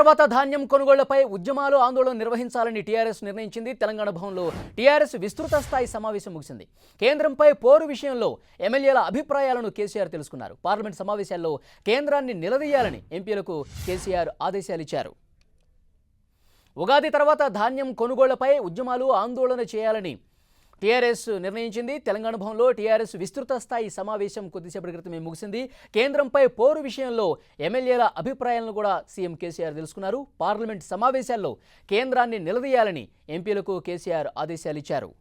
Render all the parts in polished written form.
తర్వాత ధాన్యం కొనుగోళ్లపై ఉద్యమాలు ఆందోళన నిర్వహించాలని టీఆర్ఎస్ నిర్ణయించింది. తెలంగాణ భవన్లో టీఆర్ఎస్ విస్తృత స్థాయి సమావేశం ముగిసింది. కేంద్రంపై పోరు విషయంలో ఎమ్మెల్యేల అభిప్రాయాలను కేసీఆర్ తెలుసుకున్నారు. పార్లమెంట్ సమావేశాల్లో కేంద్రాన్ని నిలదీయాలని ఎంపీలకు కేసీఆర్ ఆదేశాలు ఇచ్చారు. ఉగాది తర్వాత ధాన్యం కొనుగోళ్లపై ఉద్యమాలు ఆందోళన చేయాలని టీఆర్ఎస్ నిర్ణయించింది. తెలంగాణ భవన్లో టీఆర్ఎస్ విస్తృత స్థాయి సమావేశం కొద్దిసేపటి క్రితమే ముగిసింది. కేంద్రంపై పోరు విషయంలో ఎమ్మెల్యేల అభిప్రాయాలను కూడా సీఎం కేసీఆర్ తెలుసుకున్నారు. పార్లమెంట్ సమావేశాల్లో కేంద్రాన్ని నిలదీయాలని ఎంపీలకు కేసీఆర్ ఆదేశాలు ఇచ్చారు.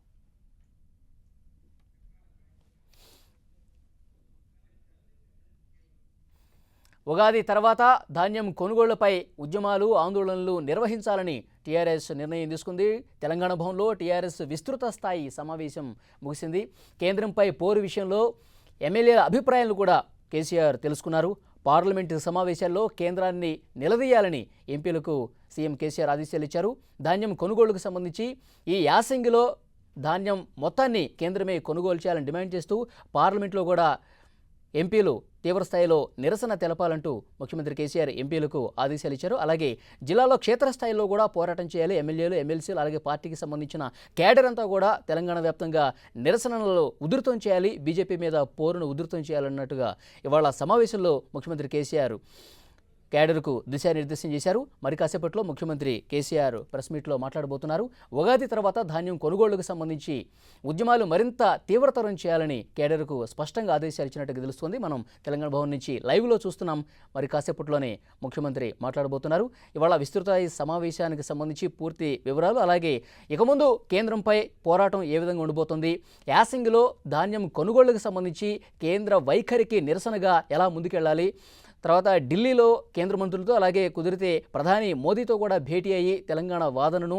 ఉగాది తర్వాత ధాన్యం కొనుగోళ్లపై ఉద్యమాలు ఆందోళనలు నిర్వహించాలని టీఆర్ఎస్ నిర్ణయం తీసుకుంది. తెలంగాణ భవన్లో టీఆర్ఎస్ విస్తృత స్థాయి సమావేశం ముగిసింది. కేంద్రంపై పోరు విషయంలో ఎమ్మెల్యేల అభిప్రాయాలను కూడా కేసీఆర్ తెలుసుకున్నారు. పార్లమెంటు సమావేశాల్లో కేంద్రాన్ని నిలదీయాలని ఎంపీలకు సీఎం కేసీఆర్ ఆదేశాలు ఇచ్చారు. ధాన్యం కొనుగోలుకు సంబంధించి ఈ యాసంగిలో ధాన్యం మొత్తాన్ని కేంద్రమే కొనుగోలు చేయాలని డిమాండ్ చేస్తూ పార్లమెంట్లో కూడా ఎంపీలు తీవ్రస్థాయిలో నిరసన తెలపాలంటూ ముఖ్యమంత్రి కేసీఆర్ ఎంపీలకు ఆదేశాలు ఇచ్చారు. అలాగే జిల్లాలో క్షేత్రస్థాయిలో కూడా పోరాటం చేయాలి. ఎమ్మెల్యేలు, ఎమ్మెల్సీలు అలాగే పార్టీకి సంబంధించిన క్యాడర్ అంతా కూడా తెలంగాణ వ్యాప్తంగా నిరసనలలో ఉధృతం చేయాలి, బీజేపీ మీద పోరును ఉధృతం చేయాలన్నట్టుగా ఇవాళ సమావేశంలో ముఖ్యమంత్రి కేసీఆర్ క్యాడర్కు దిశానిర్దేశం చేశారు. మరి కాసేపట్లో ముఖ్యమంత్రి కేసీఆర్ ప్రెస్ మీట్లో మాట్లాడబోతున్నారు. ఉగాది తర్వాత ధాన్యం కొనుగోళ్లకు సంబంధించి ఉద్యమాలు మరింత తీవ్రతరం చేయాలని క్యాడర్కు స్పష్టంగా ఆదేశాలు ఇచ్చినట్టుగా తెలుస్తోంది. మనం తెలంగాణ భవన్ నుంచి లైవ్లో చూస్తున్నాం. మరి కాసేపట్లోనే ముఖ్యమంత్రి మాట్లాడబోతున్నారు. ఇవాళ విస్తృత సమావేశానికి సంబంధించి పూర్తి వివరాలు, అలాగే ఇక ముందు కేంద్రంపై పోరాటం ఏ విధంగా ఉండబోతుంది, యాసంగిలో ధాన్యం కొనుగోళ్లకు సంబంధించి కేంద్ర వైఖరికి నిరసనగా ఎలా ముందుకెళ్లాలి, తర్వాత ఢిల్లీలో కేంద్ర మంత్రులతో అలాగే కుదిరితే ప్రధాని మోదీతో కూడా భేటీ అయ్యి తెలంగాణ వాదనను,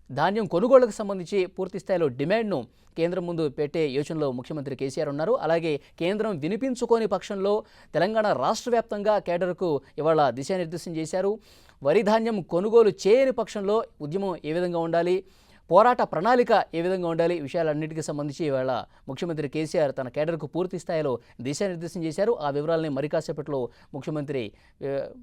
ధాన్యం కొనుగోళ్లకు సంబంధించి పూర్తి స్థాయిలో డిమాండ్ను కేంద్రం ముందు పెట్టే యోచనలో ముఖ్యమంత్రి కేసీఆర్ ఉన్నారు. అలాగే కేంద్రం వినిపించుకోని పక్షంలో తెలంగాణ రాష్ట్ర వ్యాప్తంగా కేడర్కు ఇవాళ దిశానిర్దేశం చేశారు. వరి ధాన్యం కొనుగోలు చేయని పక్షంలో ఉద్యమం ఏ విధంగా ఉండాలి, పోరాట ప్రణాళిక ఏ విధంగా ఉండాలి, విషయాలన్నిటికీ సంబంధించి ఇవాళ ముఖ్యమంత్రి కేసీఆర్ తన కేడర్కు పూర్తి స్థాయిలో దిశానిర్దేశం చేశారు. ఆ వివరాలని మరి కాసేపట్లో ముఖ్యమంత్రి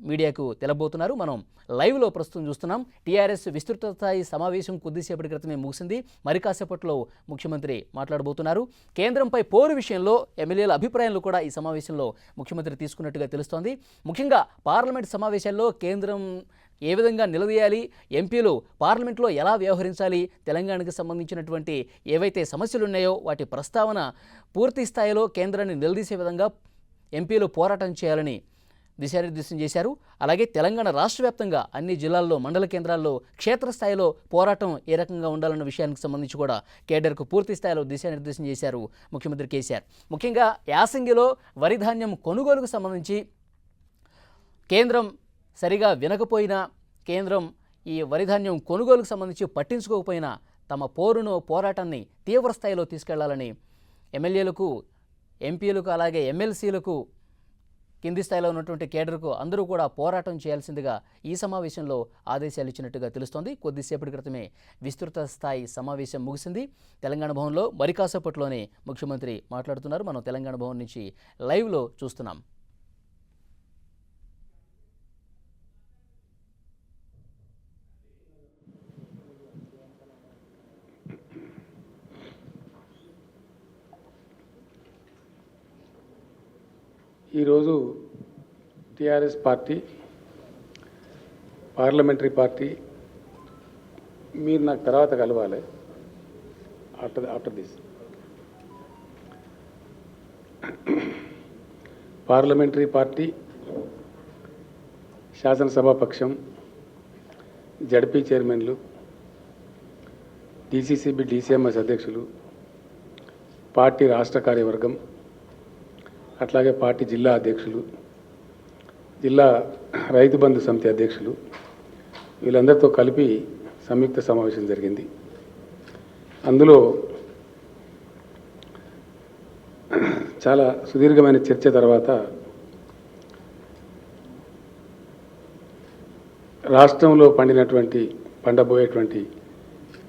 మీడియాకు తెలబోతున్నారు. మనం లైవ్లో ప్రస్తుతం చూస్తున్నాం. టీఆర్ఎస్ విస్తృత స్థాయి సమావేశం కొద్దిసేపటి క్రితమే ముగిసింది. మరి కాసేపట్లో ముఖ్యమంత్రి మాట్లాడబోతున్నారు. కేంద్రంపై పోరు విషయంలో ఎమ్మెల్యేల అభిప్రాయాలు కూడా ఈ సమావేశంలో ముఖ్యమంత్రి తీసుకున్నట్టుగా తెలుస్తోంది. ముఖ్యంగా పార్లమెంట్ సమావేశాల్లో కేంద్రం ఏ విధంగా నిలదీయాలి, ఎంపీలు పార్లమెంట్లో ఎలా వ్యవహరించాలి, తెలంగాణకు సంబంధించినటువంటి ఏవైతే సమస్యలు ఉన్నాయో వాటి ప్రస్తావన పూర్తి స్థాయిలో కేంద్రాన్ని నిలదీసే విధంగా ఎంపీలు పోరాటం చేయాలని దిశానిర్దేశం చేశారు. అలాగే తెలంగాణ రాష్ట్ర వ్యాప్తంగా అన్ని జిల్లాల్లో, మండల కేంద్రాల్లో క్షేత్రస్థాయిలో పోరాటం ఏ రకంగా ఉండాలన్న విషయానికి సంబంధించి కూడా కేడర్కు పూర్తి స్థాయిలో దిశానిర్దేశం చేశారు ముఖ్యమంత్రి కేసీఆర్. ముఖ్యంగా యాసంగిలో వరి ధాన్యం కొనుగోలుకు సంబంధించి కేంద్రం సరిగా వినకపోయినా, కేంద్రం ఈ వరిధాన్యం కొనుగోలుకు సంబంధించి పట్టించుకోకపోయినా తమ పోరాటాన్ని తీవ్రస్థాయిలో తీసుకెళ్లాలని ఎమ్మెల్యేలకు, ఎంపీలకు అలాగే ఎమ్మెల్సీలకు, కింది స్థాయిలో ఉన్నటువంటి కేడర్కు అందరూ కూడా పోరాటం చేయాల్సిందిగా ఈ సమావేశంలో ఆదేశాలు ఇచ్చినట్టుగా తెలుస్తోంది. కొద్దిసేపటి క్రితమే విస్తృత స్థాయి సమావేశం ముగిసింది. తెలంగాణ భవన్లో మరి కాసేపట్లోనే ముఖ్యమంత్రి మాట్లాడుతున్నారు. మనం తెలంగాణ భవన్ నుంచి లైవ్లో చూస్తున్నాం. ఈరోజు టీఆర్ఎస్ పార్టీ, పార్లమెంటరీ పార్టీ, మీరు నాకు తర్వాత కలవాలి ఆఫ్టర్ దిస్, పార్లమెంటరీ పార్టీ, శాసనసభాపక్షం, జడ్పీ చైర్మన్లు, డీసీసీబీ, డీసీఎంఎస్ అధ్యక్షులు, పార్టీ రాష్ట్ర కార్యవర్గం, అట్లాగే పార్టీ జిల్లా అధ్యక్షులు, జిల్లా రైతు బంధు సమితి అధ్యక్షులు, వీళ్ళందరితో కలిపి సంయుక్త సమావేశం జరిగింది. అందులో చాలా సుదీర్ఘమైన చర్చ తర్వాత రాష్ట్రంలో పండబోయేటువంటి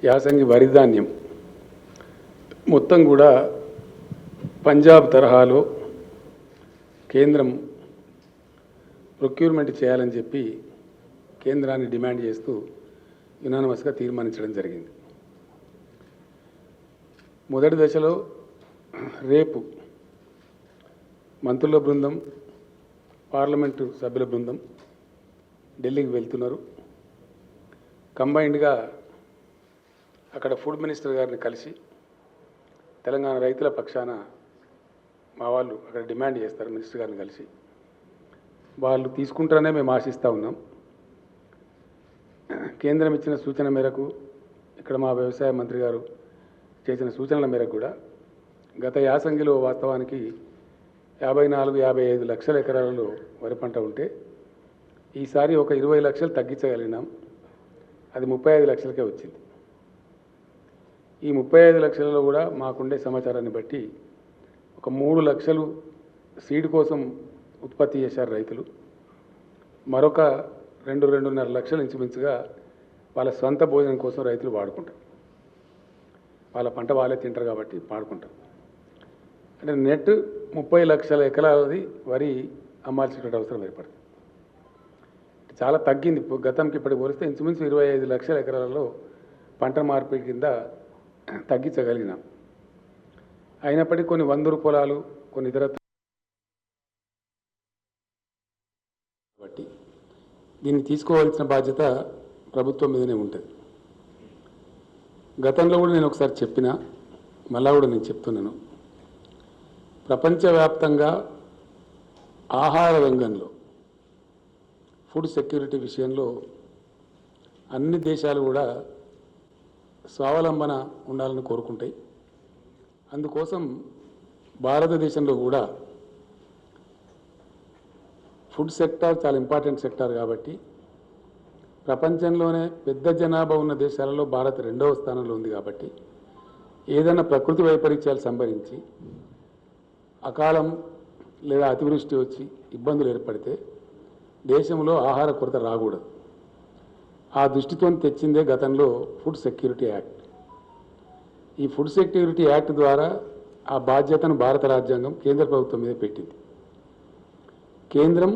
యాసంగి వరి ధాన్యం మొత్తం కూడా పంజాబ్ తరహాలో కేంద్రం ప్రొక్యూర్మెంట్ చేయాలని చెప్పి కేంద్రాన్ని డిమాండ్ చేస్తూ యునానిమస్గా తీర్మానించడం జరిగింది. మొదటి దశలో రేపు మంత్రుల బృందం, పార్లమెంటు సభ్యుల బృందం ఢిల్లీకి వెళ్తున్నారు. కంబైన్డ్గా అక్కడ ఫుడ్ మినిస్టర్ గారిని కలిసి తెలంగాణ రైతుల పక్షాన మా వాళ్ళు అక్కడ డిమాండ్ చేస్తారు. మినిస్టర్ గారిని కలిసి వాళ్ళు తీసుకుంటారనే మేము ఆశిస్తూ ఉన్నాం. కేంద్రం ఇచ్చిన సూచన మేరకు, ఇక్కడ మా వ్యవసాయ మంత్రి గారు చేసిన సూచనల మేరకు కూడా గత యాసంగిలో వాస్తవానికి 54-55 లక్షల ఎకరాలలో వరి పంట ఉంటే ఈసారి ఒక 20 లక్షలు తగ్గించగలిగినాం. అది 35 లక్షలకే వచ్చింది. ఈ 35 లక్షలలో కూడా మాకుండే సమాచారాన్ని బట్టి ఒక 3 లక్షలు సీడ్ కోసం ఉత్పత్తి చేశారు రైతులు. మరొక 2-2.5 లక్షలు ఇంచుమించుగా వాళ్ళ సొంత భోజనం కోసం రైతులు వాడుకుంటారు. వాళ్ళ పంట వాళ్ళే తింటారు కాబట్టి వాడుకుంటారు. అంటే నెట్ 30 లక్షల ఎకరాలది వరి అమ్మాల్సినటువంటి అవసరం ఏర్పడుతుంది. చాలా తగ్గింది. గతంకి ఇప్పటికి పోలిస్తే ఇంచుమించు 25 లక్షల ఎకరాలలో పంట మార్పిడి కింద తగ్గించగలిగినాం. అయినప్పటికీ కొన్ని వందరు పొలాలు, కొన్ని ఇతర కాబట్టి దీన్ని తీసుకోవాల్సిన బాధ్యత ప్రభుత్వం మీదనే ఉంటుంది. గతంలో కూడా నేను ఒకసారి చెప్పిన, మళ్ళా కూడా నేను చెప్తున్నాను, ప్రపంచవ్యాప్తంగా ఆహార రంగంలో ఫుడ్ సెక్యూరిటీ విషయంలో అన్ని దేశాలు కూడా స్వావలంబన ఉండాలని కోరుకుంటాయి. అందుకోసం భారతదేశంలో కూడా ఫుడ్ సెక్టార్ చాలా ఇంపార్టెంట్ సెక్టార్ కాబట్టి ప్రపంచంలోనే పెద్ద జనాభా ఉన్న దేశాలలో భారత్ 2వ స్థానంలో ఉంది. కాబట్టి ఏదైనా ప్రకృతి వైపరీత్యాలు సంభవించి అకాలం లేదా అతివృష్టి వచ్చి ఇబ్బందులు ఏర్పడితే దేశంలో ఆహార కొరత రాకూడదు. ఆ దృష్టితో తెచ్చిందే గతంలో ఫుడ్ సెక్యూరిటీ యాక్ట్. ఈ ఫుడ్ సెక్యూరిటీ యాక్ట్ ద్వారా ఆ బాధ్యతను భారత రాజ్యాంగం కేంద్ర ప్రభుత్వం మీద పెట్టింది. కేంద్రం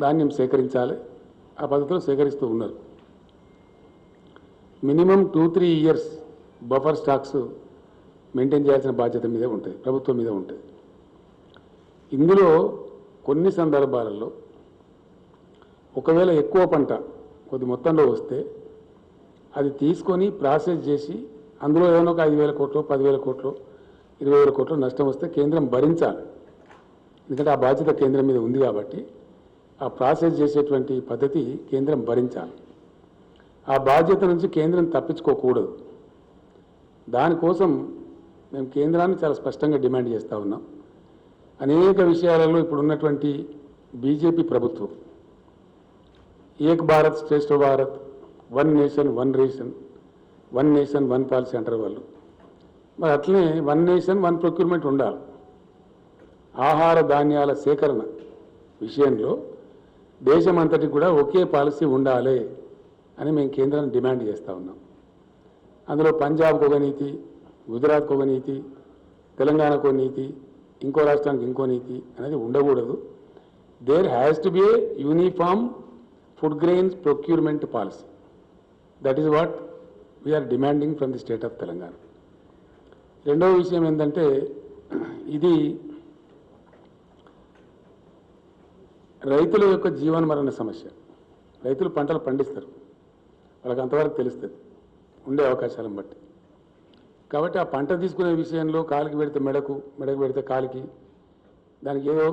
ధాన్యం సేకరించాలి, ఆ పద్ధతిలో సేకరిస్తూ ఉన్నారు. Minimum 2-3 years buffer stocks maintain చేయాల్సిన బాధ్యత మీదే ఉంటుంది, ప్రభుత్వం మీద ఉంటుంది. ఇందులో కొన్ని సందర్భాలలో ఒకవేళ ఎక్కువ పంట కొద్ది మొత్తంలో వస్తే అది తీసుకొని ప్రాసెస్ చేసి అందులో ఏమైనా ఒక 5,000 కోట్లు, 10,000 కోట్లు, 20,000 కోట్లు నష్టం వస్తే కేంద్రం భరించాలి. ఎందుకంటే ఆ బాధ్యత కేంద్రం మీద ఉంది కాబట్టి ఆ ప్రాసెస్ చేసేటువంటి పద్ధతి కేంద్రం భరించాలి. ఆ బాధ్యత నుంచి కేంద్రం తప్పించుకోకూడదు. దానికోసం మేము కేంద్రాన్ని చాలా స్పష్టంగా డిమాండ్ చేస్తూ ఉన్నాం. అనేక విషయాలలో ఇప్పుడు ఉన్నటువంటి బీజేపీ ప్రభుత్వం ఏక్ భారత్ శ్రేష్ఠ Bharat, 1 nation 1 ration, 1 nation 1 policy అంటారు వాళ్ళు. మరి అట్లనే 1 నేషన్ 1 ప్రొక్యూర్మెంట్ ఉండాలి. ఆహార ధాన్యాల సేకరణ విషయంలో దేశమంతటికి కూడా ఒకే పాలసీ ఉండాలి అని మేము కేంద్రాన్ని డిమాండ్ చేస్తూ ఉన్నాం. అందులో పంజాబ్కు ఒక నీతి, గుజరాత్కు ఒక నీతి, తెలంగాణకు ఒక నీతి, ఇంకో రాష్ట్రానికి ఇంకో నీతి అనేది ఉండకూడదు. There has to be a uniform food grains procurement policy. That is what we are demanding from the state of Telangana. రెండవ విషయం ఏంటంటే, ఇది రైతుల యొక్క జీవన మరణ సమస్య. రైతులు పంటలు పండిస్తారు, వాళ్ళకి అంతవరకు తెలుస్తుంది ఉండే అవకాశాలను బట్టి. కాబట్టి ఆ పంట తీసుకునే విషయంలో కాలికి పెడితే మెడకు, మెడకు పెడితే కాలికి, దానికి ఏదో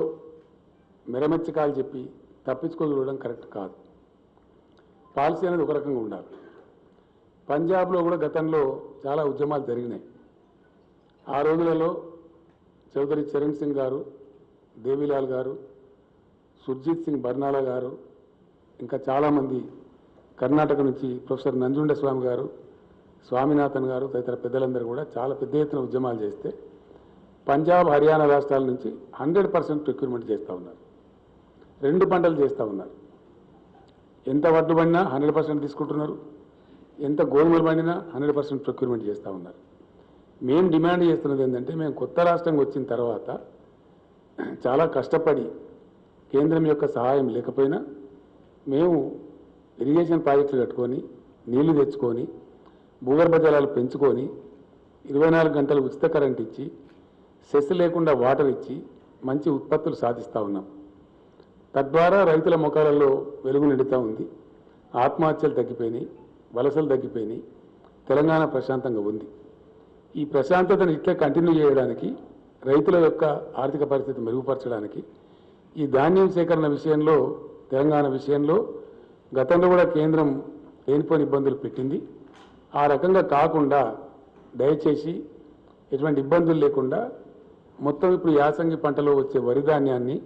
మెరమెచ్చకాలు చెప్పి తప్పించుకోగలడం కరెక్ట్ కాదు. పాలసీ అనేది ఒక రకంగా ఉండాలి. పంజాబ్లో కూడా గతంలో చాలా ఉద్యమాలు జరిగినాయి. ఆ రోజులలో చౌదరి చరణ్ సింగ్ గారు, దేవీలాల్ గారు, సుర్జిత్ సింగ్ బర్నాలా గారు, ఇంకా చాలామంది కర్ణాటక నుంచి ప్రొఫెసర్ నంజుండ స్వామి గారు, స్వామినాథన్ గారు తదితర పెద్దలందరూ కూడా చాలా పెద్ద ఎత్తున ఉద్యమాలు చేస్తే పంజాబ్, హర్యానా రాష్ట్రాల నుంచి 100% ప్రొక్యూర్మెంట్ చేస్తూ ఉన్నారు. 2 పంటలు చేస్తూ ఉన్నారు. ఎంత వడ్లు పండినా 100% తీసుకుంటున్నారు, ఎంత గోధుమలు పండినా 100% ప్రొక్యూర్మెంట్ చేస్తూ ఉన్నారు. మేము డిమాండ్ చేస్తున్నది ఏంటంటే, మేము కొత్త రాష్ట్రంగా వచ్చిన తర్వాత చాలా కష్టపడి కేంద్రం యొక్క సహాయం లేకపోయినా మేము ఇరిగేషన్ ప్రాజెక్టులు కట్టుకొని నీళ్లు తెచ్చుకొని భూగర్భ జలాలు పెంచుకొని 24 గంటలు ఉచిత కరెంట్ ఇచ్చి సెస్ లేకుండా వాటర్ ఇచ్చి మంచి ఉత్పత్తులు సాధిస్తూ ఉన్నాం. తద్వారా రైతుల ముఖాలలో వెలుగు నిండుతూ ఉంది. ఆత్మహత్యలు తగ్గిపోయినాయి, వలసలు తగ్గిపోయినాయి, తెలంగాణ ప్రశాంతంగా ఉంది. ఈ ప్రశాంతతను ఇట్లా కంటిన్యూ చేయడానికి, రైతుల యొక్క ఆర్థిక పరిస్థితి మెరుగుపరచడానికి ఈ ధాన్యం సేకరణ విషయంలో, తెలంగాణ విషయంలో గతంలో కూడా కేంద్రం లేనిపోని ఇబ్బందులు పెట్టింది. ఆ రకంగా కాకుండా దయచేసి ఎటువంటి ఇబ్బందులు లేకుండా మొత్తం ఇప్పుడు యాసంగి పంటలో వచ్చే వరి ధాన్యాన్ని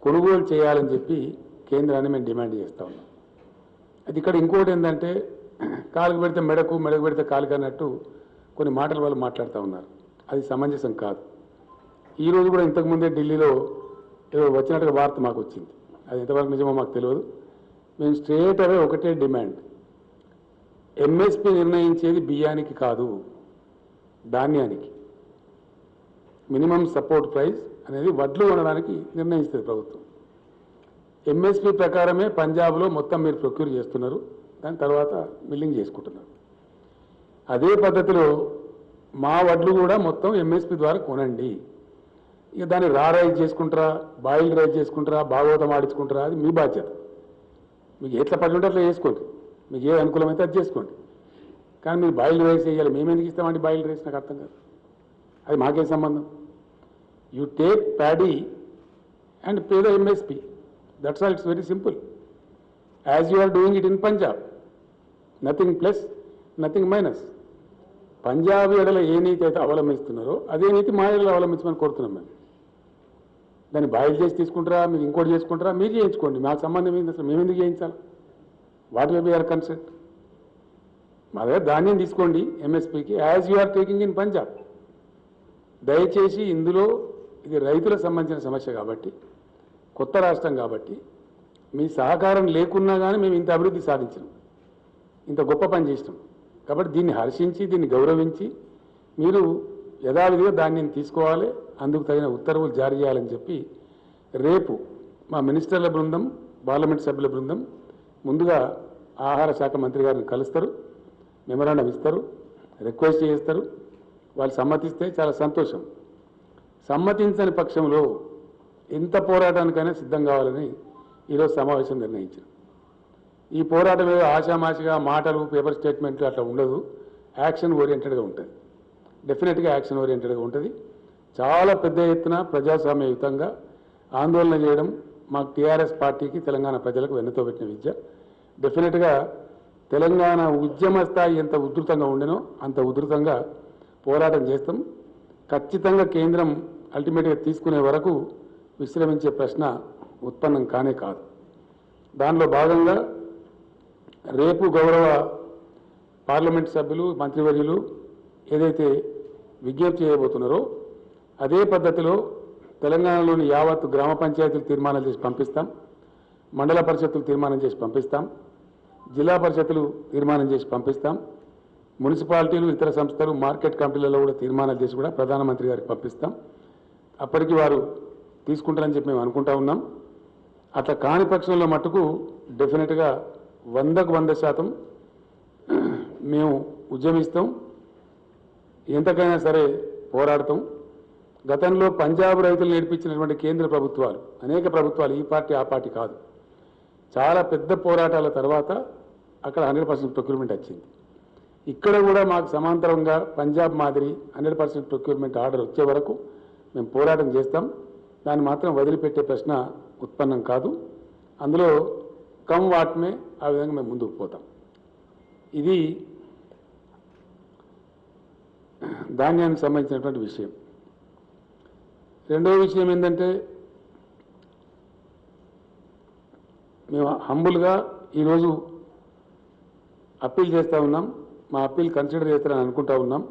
కొనుగోలు చేయాలని చెప్పి కేంద్రాన్ని మేము డిమాండ్ చేస్తూ ఉన్నాం. అది ఇక్కడ ఇంకోటి ఏంటంటే, కాలుకు పెడితే మెడకు, మెడకు పెడితే కాలుకు అన్నట్టు కొన్ని మాటల వాళ్ళు మాట్లాడుతూ ఉన్నారు. అది సమంజసం కాదు. ఈరోజు కూడా ఇంతకుముందే ఢిల్లీలో ఏదో వచ్చినట్టుగా వార్త మాకు వచ్చింది. అది ఎంతవరకు నిజమో మాకు తెలియదు. మేము స్ట్రేట్ అవే ఒకటే డిమాండ్, ఎంఎస్పీ నిర్ణయించేది బియ్యానికి కాదు, ధాన్యానికి. మినిమం సపోర్ట్ ప్రైస్ అనేది వడ్లు కొనడానికి నిర్ణయిస్తుంది ప్రభుత్వం. ఎంఎస్పీ ప్రకారమే పంజాబ్లో మొత్తం మీరు ప్రొక్యూర్ చేస్తున్నారు, దాని తర్వాత మిల్లింగ్ చేసుకుంటున్నారు. అదే పద్ధతిలో మా వడ్లు కూడా మొత్తం ఎంఎస్పీ ద్వారా కొనండి. ఇక దాన్ని రైజ్ చేసుకుంటారా, బాయిల్డ్ రైజ్ చేసుకుంటారా, భాగవతం ఆడించుకుంటారా, అది మీ బాధ్యత. మీకు ఎట్లా పడి ఉంటే అట్లా చేసుకోండి, మీకు ఏ అనుకూలమైతే అది చేసుకోండి. కానీ మీరు బాయిల్డ్ రైస్ వేయాలి. మేము ఎందుకు ఇస్తామండి బాయిల్డ్ రైస్? నాకు అర్థం కాదు. అది మాకేం సంబంధం? You take paddy and pay the MSP. That's all. It's very simple. As you are doing it in Punjab. Nothing plus, nothing minus. Punjab ఎడల ఏ నీతి అయితే అవలంబిస్తున్నారో అదే నీతి మా ఎడల అవలంబించమని కోరుతున్నాం మేము. దాన్ని బాయిల్ చేసి తీసుకుంటారా, మీరు ఇంకోటి చేసుకుంటారా, మీరు చేయించుకోండి. మాకు సంబంధం ఏంటి అసలు? మేము ఎందుకు చేయించాలి? What will be our concept? మా దగ్గర ధాన్యం తీసుకోండి ఎంఎస్పీకి, as you are taking in Punjab. దయచేసి ఇందులో ఇది రైతులకు సంబంధించిన సమస్య కాబట్టి, కొత్త రాష్ట్రం కాబట్టి మీ సహకారం లేకున్నా కానీ మేము ఇంత అభివృద్ధి సాధించినాం, ఇంత గొప్ప పని చేసినాం. కాబట్టి దీన్ని హర్షించి, దీన్ని గౌరవించి మీరు యథావిధిగా ధాన్యం తీసుకోవాలి, అందుకు తగిన ఉత్తర్వులు జారీ చేయాలని చెప్పి రేపు మా మినిస్టర్ల బృందం, పార్లమెంట్ సభ్యుల బృందం ముందుగా ఆహార శాఖ మంత్రి గారిని కలుస్తారు, మెమరాండం ఇస్తారు, రిక్వెస్ట్ చేస్తారు. వాళ్ళు సమ్మతిస్తే చాలా సంతోషం. సమ్మతించని పక్షంలో ఎంత పోరాటానికైనా సిద్ధం కావాలని ఈరోజు సమావేశం నిర్ణయించారు. ఈ పోరాటం ఏదో ఆషామాషిగా మాటలు, పేపర్ స్టేట్మెంట్లు అట్లా ఉండదు. యాక్షన్ ఓరియంటెడ్గా ఉంటుంది. డెఫినెట్గా యాక్షన్ ఓరియంటెడ్గా ఉంటుంది. చాలా పెద్ద ఎత్తున ప్రజాస్వామ్యయుతంగా ఆందోళన చేయడం మాకు టీఆర్ఎస్ పార్టీకి, తెలంగాణ ప్రజలకు వెన్నతో పెట్టిన విద్య. డెఫినెట్గా తెలంగాణ ఉద్యమ స్థాయి ఎంత ఉధృతంగా ఉండేనో అంత ఉధృతంగా పోరాటం చేస్తాం. ఖచ్చితంగా కేంద్రం అల్టిమేట్గా తీసుకునే వరకు విశ్రమించే ప్రశ్న ఉత్పన్నం కానే కాదు. దానిలో భాగంగా రేపు గౌరవ పార్లమెంట్ సభ్యులు, మంత్రివర్యులు ఏదైతే విజ్ఞప్తి చేయబోతున్నారో అదే పద్ధతిలో తెలంగాణలోని యావత్తు గ్రామ పంచాయతీలు తీర్మానాలు చేసి పంపిస్తాం, మండల పరిషత్తులు తీర్మానం చేసి పంపిస్తాం, జిల్లా పరిషత్తులు తీర్మానం చేసి పంపిస్తాం, మున్సిపాలిటీలు, ఇతర సంస్థలు, మార్కెట్ కమిటీలలో కూడా తీర్మానాలు చేసి కూడా ప్రధానమంత్రి గారికి పంపిస్తాం. అప్పటికి వారు తీసుకుంటారని చెప్పి మేము అనుకుంటా ఉన్నాం. అట్లా కాని పక్షంలో మట్టుకు డెఫినెట్గా 100కు 100% మేము ఉద్యమిస్తాం, ఎంతకైనా సరే పోరాడతాం. గతంలో పంజాబ్ రైతులు నేర్పించినటువంటి కేంద్ర ప్రభుత్వాలు, అనేక ప్రభుత్వాలు, ఈ పార్టీ ఆ పార్టీ కాదు, చాలా పెద్ద పోరాటాల తర్వాత అక్కడ 100% ప్రొక్యూర్మెంట్ వచ్చింది. ఇక్కడ కూడా మాకు సమాంతరంగా పంజాబ్ మాదిరి 100% ప్రొక్యూర్మెంట్ ఆర్డర్ వచ్చే వరకు మేము పోరాటం చేస్తాం. దాన్ని మాత్రం వదిలిపెట్టే ప్రశ్న ఉత్పన్నం కాదు. అందులో కమ్ వాట్మే ఆ విధంగా మేము ముందుకు పోతాం. ఇది ధాన్యానికి సంబంధించినటువంటి విషయం. రెండవ విషయం ఏంటంటే, మేము హంబుల్గా ఈరోజు అప్పీల్ చేస్తూ ఉన్నాం. మా అప్పీల్ కన్సిడర్ చేస్తారని అనుకుంటా ఉన్నాం.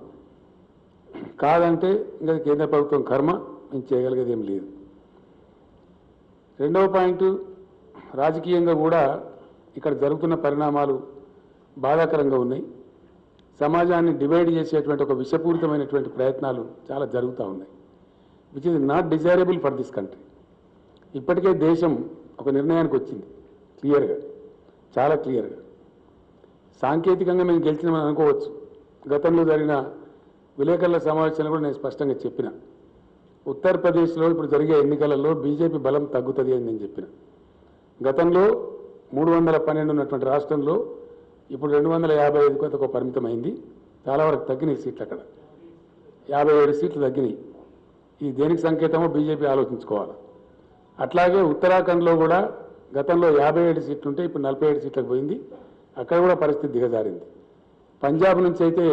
కాదంటే ఇంకా కేంద్ర ప్రభుత్వం కర్మ, మేము చేయగలిగేది ఏం లేదు. రెండవ పాయింట్, రాజకీయంగా కూడా ఇక్కడ జరుగుతున్న పరిణామాలు బాధాకరంగా ఉన్నాయి. సమాజాన్ని డివైడ్ చేసేటువంటి ఒక విషపూరితమైనటువంటి ప్రయత్నాలు చాలా జరుగుతూ ఉన్నాయి, which is not desirable for this country. ఇప్పటికే దేశం ఒక నిర్ణయానికి వచ్చింది క్లియర్గా, చాలా క్లియర్గా. సాంకేతికంగా మేము గెలిచినామని అనుకోవచ్చు. గతంలో జరిగిన విలేకరుల సమావేశంలో కూడా నేను స్పష్టంగా చెప్పిన, ఉత్తరప్రదేశ్లో ఇప్పుడు జరిగే ఎన్నికలలో బీజేపీ బలం తగ్గుతుంది అని నేను చెప్పిన. గతంలో 312 ఉన్నటువంటి రాష్ట్రంలో ఇప్పుడు 255 కొంత పరిమితమైంది. చాలా వరకు తగ్గినాయి సీట్లు, అక్కడ 57 సీట్లు తగ్గినాయి. ఇది దేనికి సంకేతమో బీజేపీ ఆలోచించుకోవాలి. అట్లాగే ఉత్తరాఖండ్లో కూడా గతంలో 57 సీట్లు ఉంటే ఇప్పుడు 47 సీట్లకు పోయింది. అక్కడ కూడా పరిస్థితి దిగజారింది. పంజాబ్ నుంచి అయితే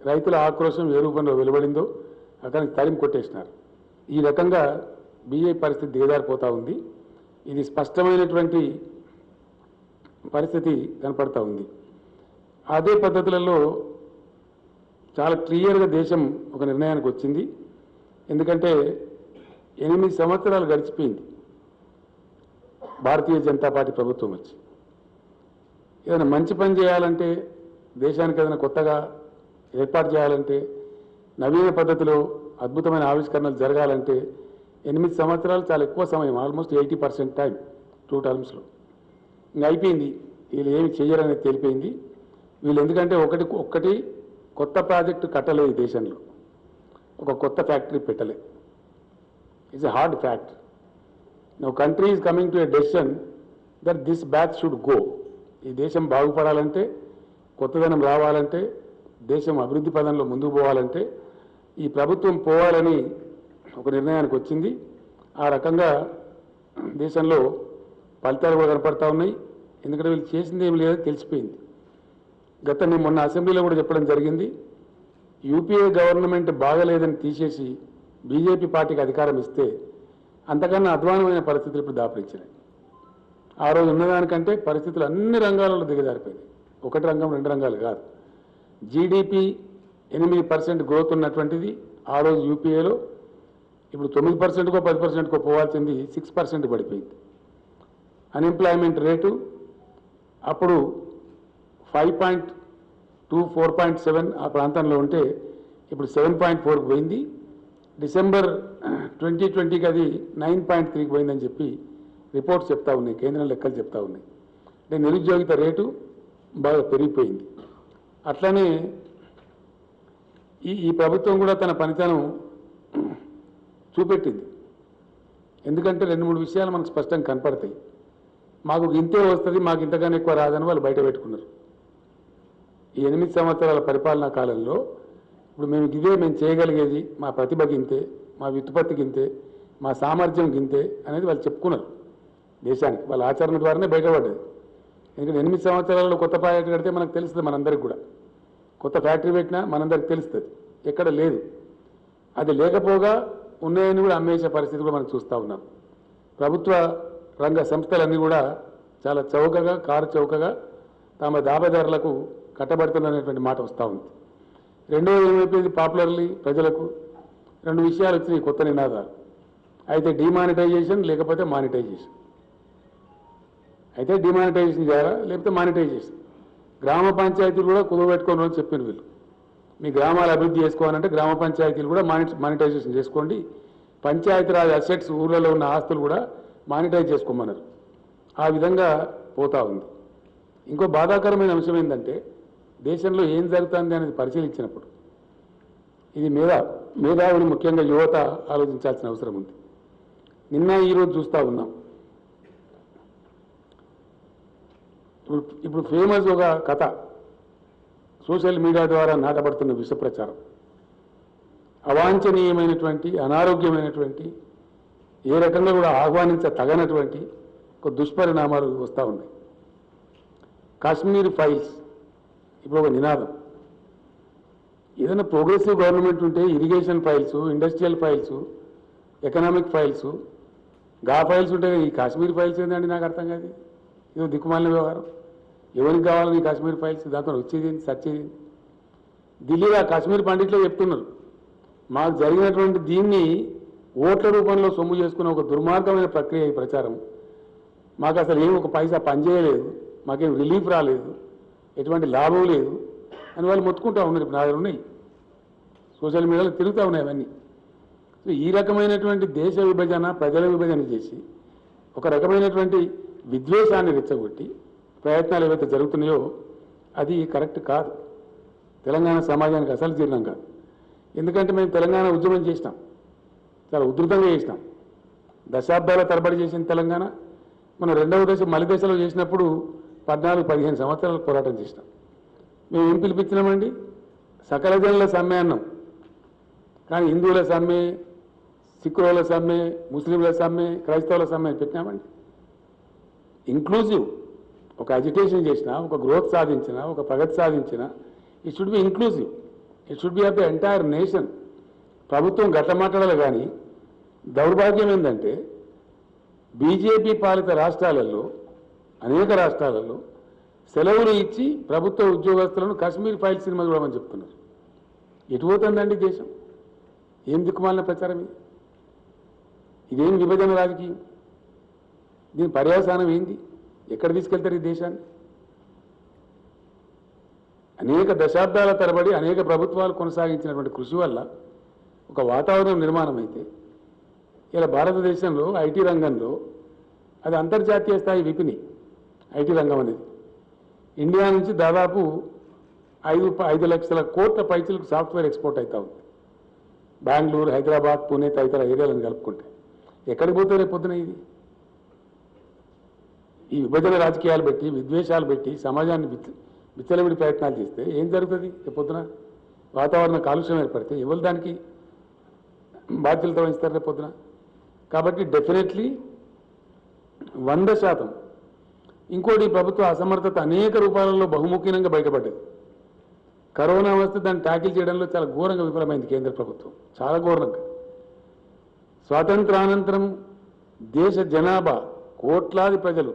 రైతుల ఆక్రోశం ఏ రూపంలో వెలువడిందో అక్కడ తరిమి కొట్టేసినారు. ఈ రకంగా బీజేపీ పరిస్థితి దిగజారిపోతూ ఉంది. ఇది స్పష్టమైనటువంటి పరిస్థితి కనపడతా ఉంది. అదే పద్ధతులలో చాలా క్లియర్గా దేశం ఒక నిర్ణయానికి వచ్చింది. ఎందుకంటే 8 సంవత్సరాలు గడిచిపోయింది భారతీయ జనతా పార్టీ ప్రభుత్వం వచ్చి. ఏదైనా మంచి పని చేయాలంటే, దేశానికి ఏదైనా కొత్తగా ఏర్పాటు చేయాలంటే, నవీన పద్ధతిలో అద్భుతమైన ఆవిష్కరణలు జరగాలంటే 8 సంవత్సరాలు చాలా ఎక్కువ సమయం, ఆల్మోస్ట్ 80% టైం 2 టర్మ్స్లో. ఇంకా అయిపోయింది, వీళ్ళు ఏమి చెయ్యరనేది తెలిపోయింది. వీళ్ళు ఎందుకంటే ఒక్కటి కొత్త ప్రాజెక్టు కట్టలేదు దేశంలో, ఒక కొత్త ఫ్యాక్టరీ పెట్టలే. It's a hard fact. No country is coming to a decision that this batch should go. ఈ దేశం బాగుపడాలంటే, కొత్తదనం రావాలంటే, దేశం అభివృద్ధి పదంలో ముందుకు పోవాలంటే ఈ ప్రభుత్వం పోవాలని ఒక నిర్ణయానికి వచ్చింది. ఆ రకంగా దేశంలో ఫలితాలు కూడా కనపడతా ఉన్నాయి. ఎందుకంటే వీళ్ళు చేసింది ఏమి లేదని తెలిసిపోయింది. నేను మొన్న అసెంబ్లీలో కూడా చెప్పడం జరిగింది, యూపీఏ గవర్నమెంట్ బాగలేదని తీసేసి బీజేపీ పార్టీకి అధికారం ఇస్తే అంతకన్నా అధ్వానమైన పరిస్థితులు ఇప్పుడు దాపరించినాయి. ఆ రోజు ఉన్నదానికంటే పరిస్థితులు అన్ని రంగాలలో దిగజారిపోయింది. ఒకటి రంగం 2 రంగాలు కాదు. జీడిపి 8% గ్రోత్ ఉన్నటువంటిది ఆ రోజు యూపీఏలో ఇప్పుడు 9%కో 10%కో పోవాల్సింది 6% పడిపోయింది. అన్ఎంప్లాయ్మెంట్ రేటు అప్పుడు 5.2 4.7 ఆ ప్రాంతంలో ఉంటే ఇప్పుడు 7.4కు పోయింది. డిసెంబర్ 2020కి అది 9.3కి పోయిందని చెప్పి రిపోర్ట్స్ చెప్తా ఉన్నాయి, కేంద్రం లెక్కలు చెప్తా ఉన్నాయి. అంటే నిరుద్యోగిత రేటు బాగా పెరిగిపోయింది. అట్లనే ఈ ప్రభుత్వం కూడా తన పనితనం చూపెట్టింది. ఎందుకంటే 2-3 విషయాలు మనకు స్పష్టంగా కనపడతాయి. మాకు ఇంతే వస్తుంది, మాకు ఇంతకన్నా ఎక్కువ రాదని వాళ్ళు బయట పెట్టుకున్నారు. ఈ 8 సంవత్సరాల పరిపాలనా కాలంలో ఇప్పుడు మేము చేయగలిగేది, మా ప్రతిభకి ఇంతే, మా వ్యుత్పత్తికి ఇంతే, మా సామర్థ్యం ఇంతే అనేది వాళ్ళు చెప్పుకున్నారు దేశానికి. వాళ్ళ ఆచరణ ద్వారానే బయటపడ్డది. ఎందుకంటే 8 సంవత్సరాల్లో కొత్త ప్రాజెక్టు కడితే మనకు తెలుస్తుంది, మనందరికి కూడా కొత్త ఫ్యాక్టరీ పెట్టినా మనందరికి తెలుస్తుంది. ఎక్కడ లేదు. అది లేకపోగా ఉన్నాయని కూడా అమ్మేసే పరిస్థితి కూడా మనం చూస్తూ ఉన్నాం. ప్రభుత్వ రంగ సంస్థలన్నీ కూడా చాలా చౌకగా, కారు చౌకగా తమ దాబదారులకు కట్టబడుతున్నటువంటి మాట వస్తూ ఉంది. రెండోది ఏమైపోయింది, పాపులర్లీ ప్రజలకు 2 విషయాలు వచ్చినాయి కొత్త నినాదాలు. అయితే డిమానిటైజేషన్, లేకపోతే మానిటైజేషన్. అయితే డిమానిటైజేషన్ చేయాలా, లేకపోతే మానిటైజేషన్. గ్రామ పంచాయతీలు కూడా కుదవబెట్టుకోను అని చెప్పిన వీళ్ళు. మీ గ్రామాలు అభివృద్ధి చేసుకోవాలంటే గ్రామ పంచాయతీలు కూడా మానిటైజేషన్ చేసుకోండి. పంచాయతీరాజ్ అసెట్స్, ఊళ్ళలో ఉన్న ఆస్తులు కూడా మానిటైజ్ చేసుకోమన్నారు. ఆ విధంగా పోతా ఉంది. ఇంకో బాధాకరమైన అంశం ఏంటంటే, దేశంలో ఏం జరుగుతుంది అనేది పరిశీలించినప్పుడు ఇది మేధావులు, ముఖ్యంగా యువత ఆలోచించాల్సిన అవసరం ఉంది. నిన్న ఈరోజు చూస్తూ ఉన్నాం. ఇప్పుడు ఫేమస్ ఒక కథ, సోషల్ మీడియా ద్వారా నాటబడుతున్న విష ప్రచారం, అవాంఛనీయమైనటువంటి, అనారోగ్యమైనటువంటి, ఏ రకంగా కూడా ఆహ్వానించతగనటువంటి ఒక దుష్పరిణామాలు వస్తూ ఉన్నాయి. కాశ్మీర్ ఫైల్స్ ఇప్పుడు ఒక నినాదం. ఏదైనా ప్రోగ్రెసివ్ గవర్నమెంట్ ఉంటే irrigation files, industrial files, economic files, files ఉంటాయి. ఈ కాశ్మీర్ ఫైల్స్ ఏంటండి నాకు అర్థం కాదు. ఇదో దిక్కుమాలిన వ్యవహారం. ఎవరికి కావాలని కాశ్మీర్ ఫైల్స్? దాంతో వచ్చేది సర్చ్ చేయండి. ఢిల్లీలో కాశ్మీర్ పండిట్లో చెప్తున్నారు, మాకు జరిగినటువంటి దీన్ని ఓట్ల రూపంలో సొమ్ము చేసుకున్న ఒక దుర్మార్గమైన ప్రక్రియ ఈ ప్రచారం. మాకు అసలు ఏం ఒక పైసా పనిచేయలేదు, మాకేం రిలీఫ్ రాలేదు, ఎటువంటి లాభం లేదు అని వాళ్ళు మొత్తుకుంటూ ఉన్నారు. ఇప్పుడు నా దగ్గర ఉన్నాయి, సోషల్ మీడియాలో తిరుగుతూ ఉన్నాయి అవన్నీ. సో ఈ రకమైనటువంటి దేశ విభజన, ప్రజల విభజన చేసి ఒక రకమైనటువంటి విద్వేషాన్ని రెచ్చగొట్టి ప్రయత్నాలు ఏవైతే జరుగుతున్నాయో అది కరెక్ట్ కాదు. తెలంగాణ సమాజానికి అసలు జీర్ణం కాదు. ఎందుకంటే మేము తెలంగాణ ఉద్యమం చేసినాం, చాలా ఉధృతంగా చేసినాం, దశాబ్దాల తరబడి చేసిన తెలంగాణ. మనం రెండవ దశ మలి దశలో చేసినప్పుడు 14-15 సంవత్సరాలు పోరాటం చేసినాం. మేము ఏం పిలిపించినామండి? సకల జనుల సమ్మె అన్నాం. కానీ హిందువుల సమ్మె, సిక్కుల సమ్మె, ముస్లింల సమ్మె, క్రైస్తవుల సమ్మె పెట్టినామండి. ఇంక్లూజివ్, ఒక అజిటేషన్ చేసిన, ఒక గ్రోత్ సాధించిన, ఒక ప్రగతి సాధించిన, it should be inclusive, it should be of the entire nation. ప్రభుత్వం గట్ల మాట్లాడాలి. కానీ దౌర్భాగ్యం ఏంటంటే బీజేపీ పాలిత రాష్ట్రాలలో, అనేక రాష్ట్రాలలో సెలవులు ఇచ్చి ప్రభుత్వ ఉద్యోగస్తులను కాశ్మీర్ ఫైల్ సినిమా చూడమని చెప్తున్నారు. ఎటు పోతుందండి దేశం? ఏం దిక్కుమాలిన ప్రచారం ఇది? ఇదేం విభజన రాజకీయం? దీని పర్యవసానం ఏంది? ఎక్కడ తీసుకెళ్తారు ఈ దేశాన్ని? అనేక దశాబ్దాల తరబడి అనేక ప్రభుత్వాలు కొనసాగించినటువంటి కృషి వల్ల ఒక వాతావరణం నిర్మాణం అయితే ఇలా భారతదేశంలో ఐటీ రంగంలో అది అంతర్జాతీయ స్థాయి విపిని. ఐటీ రంగం అనేది ఇండియా నుంచి దాదాపు 5 లక్షల కోట్ల పైచలకు సాఫ్ట్వేర్ ఎక్స్పోర్ట్ అవుతా ఉంది. బెంగళూరు, హైదరాబాద్, పూణే తదితర ఏరియాలను కలుపుకుంటే ఎక్కడికి పోతే రేపు పొద్దున ఇది? ఈ విభజన రాజకీయాలు పెట్టి, విద్వేషాలు పెట్టి సమాజాన్ని విచ్చలవిడి ప్రయత్నాలు చేస్తే ఏం జరుగుతుంది? రేపు పొద్దున వాతావరణ కాలుష్యం ఏర్పడితే ఎవరు దానికి బాధ్యతలు వహిస్తారు రేపు పొద్దున? కాబట్టి డెఫినెట్లీ 100%. ఇంకోటి, ప్రభుత్వ అసమర్థత అనేక రూపాలలో బహుముఖీనంగా బయటపడ్డది. కరోనా వస్తే దాన్ని ట్యాకిల్ చేయడంలో చాలా ఘోరంగా విఫలమైంది కేంద్ర ప్రభుత్వం, చాలా ఘోరంగా. స్వాతంత్రానంతరం దేశ జనాభా కోట్లాది ప్రజలు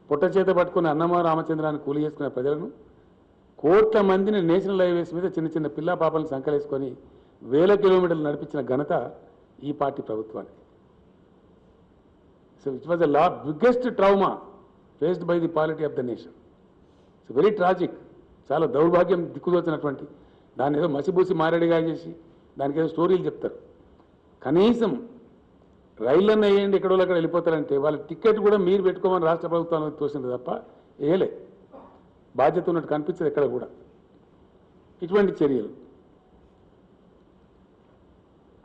పుట్ట చేత పట్టుకుని అన్నమా రామచంద్రాన్ని కూలి చేసుకునే ప్రజలను, కోట్ల మందిని నేషనల్ హైవేస్ మీద చిన్న చిన్న పిల్లా పాపలను సంకలేసుకొని వేల కిలోమీటర్లు నడిపించిన ఘనత ఈ పార్టీ ప్రభుత్వానికి. So it was the biggest trauma faced by the polity of the nation. It's very tragic. చాలా దౌర్భాగ్యం దిక్కుదోచినటువంటి దాన్ని ఏదో మసిబూసి మారేడుగా చేసి దానికి ఏదో స్టోరీలు చెప్తారు. కనీసం రైళ్ళన్న వేయండి, ఎక్కడో అక్కడ వెళ్ళిపోతారంటే వాళ్ళ టికెట్ కూడా మీరు పెట్టుకోమని రాష్ట్ర ప్రభుత్వానికి తోసింది తప్ప ఏలే బాధ్యత ఉన్నట్టు కనిపించదు ఎక్కడ కూడా. ఇటువంటి చర్యలు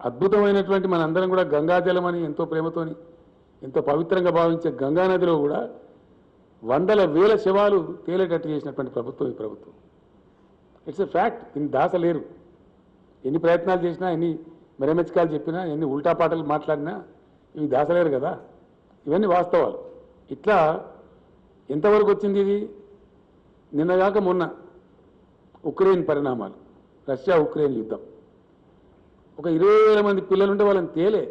అద్భుతమైనటువంటి మనందరం కూడా గంగాజలం అని ఎంతో ప్రేమతోని ఎంతో పవిత్రంగా భావించే గంగానదిలో కూడా వందల వేల శవాలు తేలేటట్టు చేసినటువంటి ప్రభుత్వం ఈ ప్రభుత్వం. It's a fact. దీన్ని దాసలేరు. ఎన్ని ప్రయత్నాలు చేసినా, ఎన్ని మెరమెచ్చకాలు చెప్పినా, ఎన్ని ఉల్టా పాటలు మాట్లాడినా ఇవి దాసలేరు కదా. ఇవన్నీ వాస్తవాలు. ఇట్లా ఎంతవరకు వచ్చింది ఇది? నిన్నగాక మొన్న ఉక్రెయిన్ పరిణామాలు, రష్యా ఉక్రెయిన్ యుద్ధం. ఒక 20,000 మంది పిల్లలుంటే వాళ్ళని తేలే.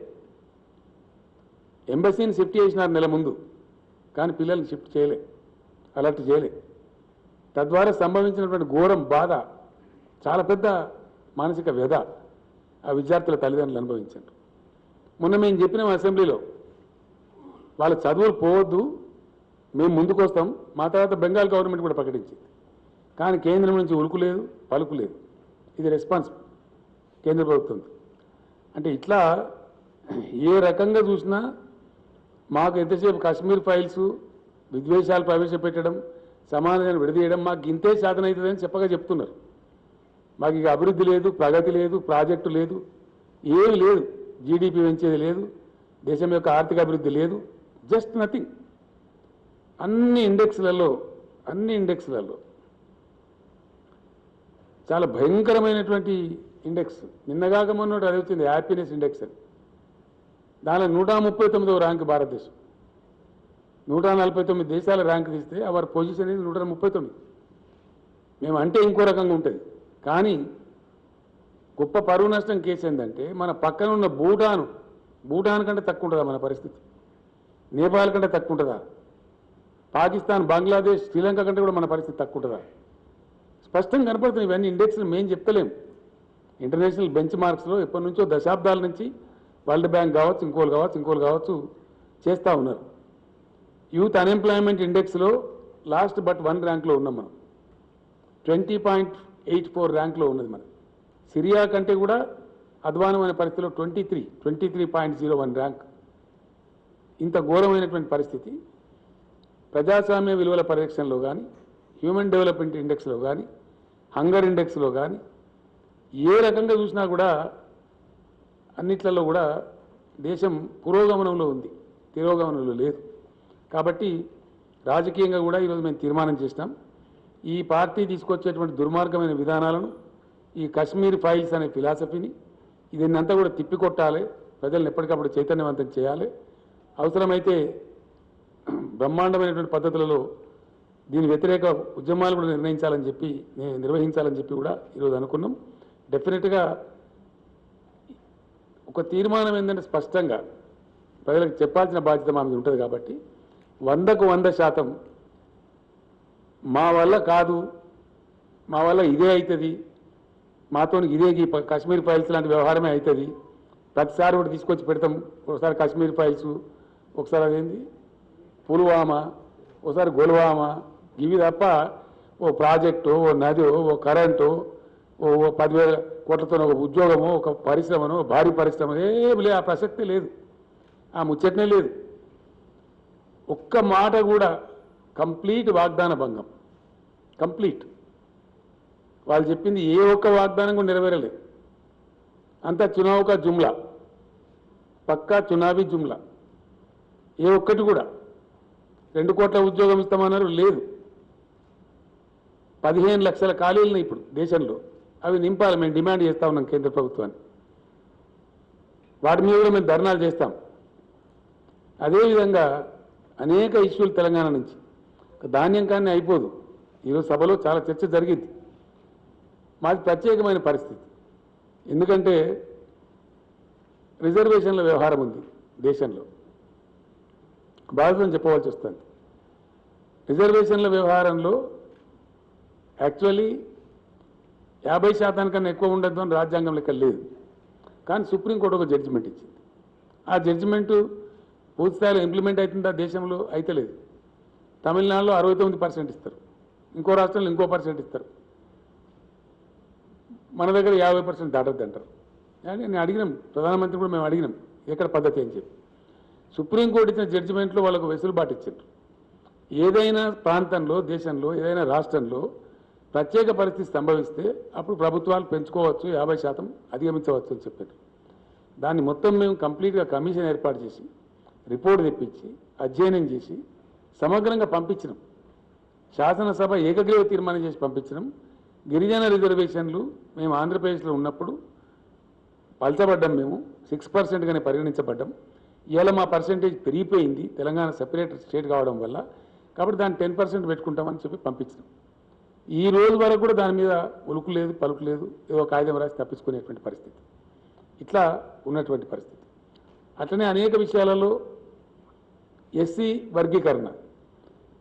ఎంబసీని షిఫ్ట్ చేసినారు నెల ముందు, కానీ పిల్లల్ని షిఫ్ట్ చేయలే, అలర్ట్ చేయలే. తద్వారా సంభవించినటువంటి ఘోరం బాధ, చాలా పెద్ద మానసిక వ్యధ ఆ విద్యార్థుల తల్లిదండ్రులు అనుభవించారు. మొన్న మేము చెప్పినాం అసెంబ్లీలో, వాళ్ళ చదువులు పోవద్దు, మేము ముందుకు వస్తాం. మా తర్వాత బెంగాల్ గవర్నమెంట్ కూడా ప్రకటించింది. కానీ కేంద్రం నుంచి ఉలుకు లేదు, పలుకు లేదు. ఇది రెస్పాన్స్ కేంద్ర ప్రభుత్వం. అంటే ఇట్లా ఏ రకంగా చూసినా మాకు ఎంతసేపు కాశ్మీర్ ఫైల్స్, విద్వేషాలు ప్రవేశపెట్టడం, సమాధానం విడదీయడం మాకు ఇంతే సాధన అవుతుందని చెప్పగా చెప్తున్నారు. మాకు ఇక అభివృద్ధి లేదు, ప్రగతి లేదు, ప్రాజెక్టు లేదు, ఏమీ లేదు. జీడిపి పెంచేది లేదు, దేశం యొక్క ఆర్థిక అభివృద్ధి లేదు, జస్ట్ నథింగ్. అన్ని ఇండెక్స్లలో చాలా భయంకరమైనటువంటి ఇండెక్స్. నిన్నగాక మొన్నటి అది వచ్చింది హ్యాపీనెస్ ఇండెక్స్ అని. దానిలో 139వ ర్యాంక్ భారతదేశం. 149 దేశాల ర్యాంక్ తీస్తే అవర్ పొజిషన్ ఇది 139. మేము అంటే ఇంకో రకంగా ఉంటుంది. కానీ గొప్ప పరువు నష్టం కేసు ఏంటంటే మన పక్కన ఉన్న భూటాన్ కంటే తక్కువ ఉంటుందా మన పరిస్థితి? నేపాల్ కంటే తక్కువ ఉంటుందా? పాకిస్తాన్, బంగ్లాదేశ్, శ్రీలంక కంటే కూడా మన పరిస్థితి తక్కువ ఉంటుందా? స్పష్టంగా కనపడుతుంది. ఇవన్నీ ఇండెక్స్లు మేము చెప్తలేము. ఇంటర్నేషనల్ బెంచ్ మార్క్స్లో ఎప్పటి నుంచో దశాబ్దాల నుంచి వరల్డ్ బ్యాంక్ కావచ్చు, ఇంకోలు కావచ్చు చేస్తూ ఉన్నారు. యూత్ అన్ఎంప్లాయ్మెంట్ ఇండెక్స్లో లాస్ట్ బట్ 1 ర్యాంక్లో ఉన్నాం మనం. 20.84 ర్యాంక్లో ఉన్నది మనం. సిరియా కంటే కూడా అధ్వానమైన పరిస్థితిలో 23.01 ర్యాంక్. ఇంత ఘోరమైనటువంటి పరిస్థితి. ప్రజాస్వామ్య విలువల పరిరక్షణలో కానీ, హ్యూమన్ డెవలప్మెంట్ ఇండెక్స్లో కానీ, హంగర్ ఇండెక్స్లో కానీ ఏ రకంగా చూసినా కూడా అన్నిట్లలో కూడా దేశం పురోగమనంలో ఉంది, తిరోగమనంలో లేదు. కాబట్టి రాజకీయంగా కూడా ఈరోజు మేము తీర్మానం చేసినాం, ఈ పార్టీ తీసుకొచ్చేటువంటి దుర్మార్గమైన విధానాలను, ఈ కశ్మీర్ ఫైల్స్ అనే ఫిలాసఫీని దీన్నంతా కూడా తిప్పికొట్టాలి, ప్రజలను ఎప్పటికప్పుడు చైతన్యవంతం చేయాలి. అవసరమైతే బ్రహ్మాండమైనటువంటి పద్ధతులలో దీని వ్యతిరేక ఉద్యమాలు కూడా నిర్వహించాలని చెప్పి కూడా ఈరోజు అనుకున్నాం. డెఫినెట్గా ఒక తీర్మానం ఏంటంటే స్పష్టంగా ప్రజలకు చెప్పాల్సిన బాధ్యత మా మీద ఉంటుంది. కాబట్టి 100కు 100% మా వల్ల కాదు, మా వల్ల ఇదే అవుతుంది, మాతో ఇదే కశ్మీర్ ఫైల్స్ లాంటి వ్యవహారమే అవుతుంది, ప్రతిసారి ఒకటి తీసుకొచ్చి పెడతాం, ఒకసారి కశ్మీర్ ఫైల్స్, ఒకసారి అదేంది పుల్వామా, ఒకసారి గొల్వామా, ఇవి తప్ప ఓ ప్రాజెక్టు, ఓ నది, ఓ కరెంటు, ఓ 10,000 కోట్లతో ఒక ఉద్యోగమో, ఒక పరిశ్రమనో, భారీ పరిశ్రమ ఏమి లేదు, ఆ ప్రసక్తే లేదు, ఆ ముచ్చటనే లేదు. ఒక్క మాట కూడా కంప్లీట్ వాగ్దాన భంగం, కంప్లీట్. వాళ్ళు చెప్పింది ఏ ఒక్క వాగ్దానం కూడా నెరవేరలేదు. అంతా చునావ్ కా జుమ్లా, పక్కా చునావీ జుమ్లా. ఏ ఒక్కటి కూడా 2 కోట్ల ఉద్యోగం ఇస్తామన్నారు, లేదు. 15 లక్షల ఖాళీలను ఇప్పుడు దేశంలో, అవి నింపాలి, మేము డిమాండ్ చేస్తూ ఉన్నాం కేంద్ర ప్రభుత్వాన్ని. వాటి మీద కూడా మేము ధర్నాలు చేస్తాం. అదేవిధంగా అనేక ఇష్యూలు తెలంగాణ నుంచి, ధాన్యం కానీ అయిపోదు. ఈరోజు సభలో చాలా చర్చ జరిగింది. మాది ప్రత్యేకమైన పరిస్థితి, ఎందుకంటే రిజర్వేషన్ల వ్యవహారం ఉంది దేశంలో, బాధ్యతను చెప్పవలసి వస్తుంది. రిజర్వేషన్ల వ్యవహారంలో యాక్చువల్లీ 50% కన్నా ఎక్కువ ఉండద్దు అని రాజ్యాంగం లెక్క లేదు. కానీ సుప్రీంకోర్టు ఒక జడ్జిమెంట్ ఇచ్చింది. ఆ జడ్జిమెంటు పూర్తి స్థాయిలో ఇంప్లిమెంట్ అవుతుందా దేశంలో? అయితే లేదు. తమిళనాడులో 69% ఇస్తారు, ఇంకో రాష్ట్రంలో ఇంకో % ఇస్తారు, మన దగ్గర 50% దాటద్దు అంటారు. కానీ నేను అడిగినాం, ప్రధానమంత్రి కూడా మేము అడిగినాం ఎక్కడ పద్ధతి అని చెప్పి. సుప్రీంకోర్టు ఇచ్చిన జడ్జిమెంట్లో వాళ్ళకు వెసులుబాటు ఇచ్చారు. ఏదైనా ప్రాంతంలో, దేశంలో, ఏదైనా రాష్ట్రంలో ప్రత్యేక పరిస్థితి సంభవిస్తే అప్పుడు ప్రభుత్వాలు పెంచుకోవచ్చు, 50% అధిగమించవచ్చు అని చెప్పారు. దాన్ని మొత్తం మేము కంప్లీట్గా కమిషన్ ఏర్పాటు చేసి, రిపోర్ట్ తెప్పించి, అధ్యయనం చేసి, సమగ్రంగా పంపించినాం. శాసనసభ ఏకగ్రీవ తీర్మానం చేసి పంపించినాం. గిరిజన రిజర్వేషన్లు మేము ఆంధ్రప్రదేశ్లో ఉన్నప్పుడు పల్చబడ్డాం, మేము 6%గానే పరిగణించబడ్డాం. ఇవాళ మా పర్సెంటేజ్ పెరిగిపోయింది తెలంగాణ సెపరేట్ స్టేట్ కావడం వల్ల. కాబట్టి దాన్ని 10% పెట్టుకుంటామని చెప్పి పంపించినాం. ఈ రోజు వరకు కూడా దాని మీద ఉలుకు లేదు, పలుకు లేదు, ఏదో కాగితం రాసి తప్పించుకునేటువంటి పరిస్థితి, ఇట్లా ఉన్నటువంటి పరిస్థితి. అట్లనే అనేక విషయాలలో ఎస్సీ వర్గీకరణ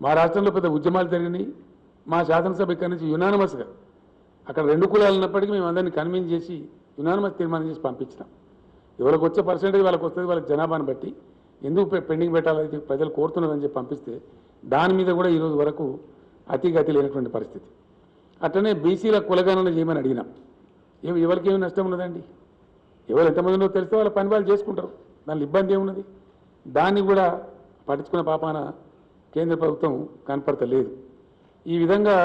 మా రాష్ట్రంలో పెద్ద ఉద్యమాలు జరిగినాయి. మా శాసనసభ ఇక్కడి నుంచి యునానిమస్గా, అక్కడ 2 కులాలు ఉన్నప్పటికీ మేము అందరినీ కన్విన్స్ చేసి యునానిమస్ తీర్మానం చేసి పంపించినాం. ఎవరికి వచ్చే పర్సెంటేజ్ వాళ్ళకి వస్తుంది, వాళ్ళకి జనాభాను బట్టి ఎందుకు పెండింగ్ పెట్టాలని ప్రజలు కోరుతున్నారని చెప్పి పంపిస్తే దాని మీద కూడా ఈరోజు వరకు అతిగతి లేనటువంటి పరిస్థితి. అట్లనే బీసీల కులగణన చేయమని అడిగినాం. ఎవరికి ఏమి నష్టం ఉన్నదండి? ఎవరు ఎంతమంది ఉన్నదో తెలిస్తే వాళ్ళ పని వాళ్ళు చేసుకుంటారు, దానిలో ఇబ్బంది ఏమున్నది? దాన్ని కూడా పట్టించుకున్న పాపాన కేంద్ర ప్రభుత్వం కనపడతలేదు. ఈ విధంగా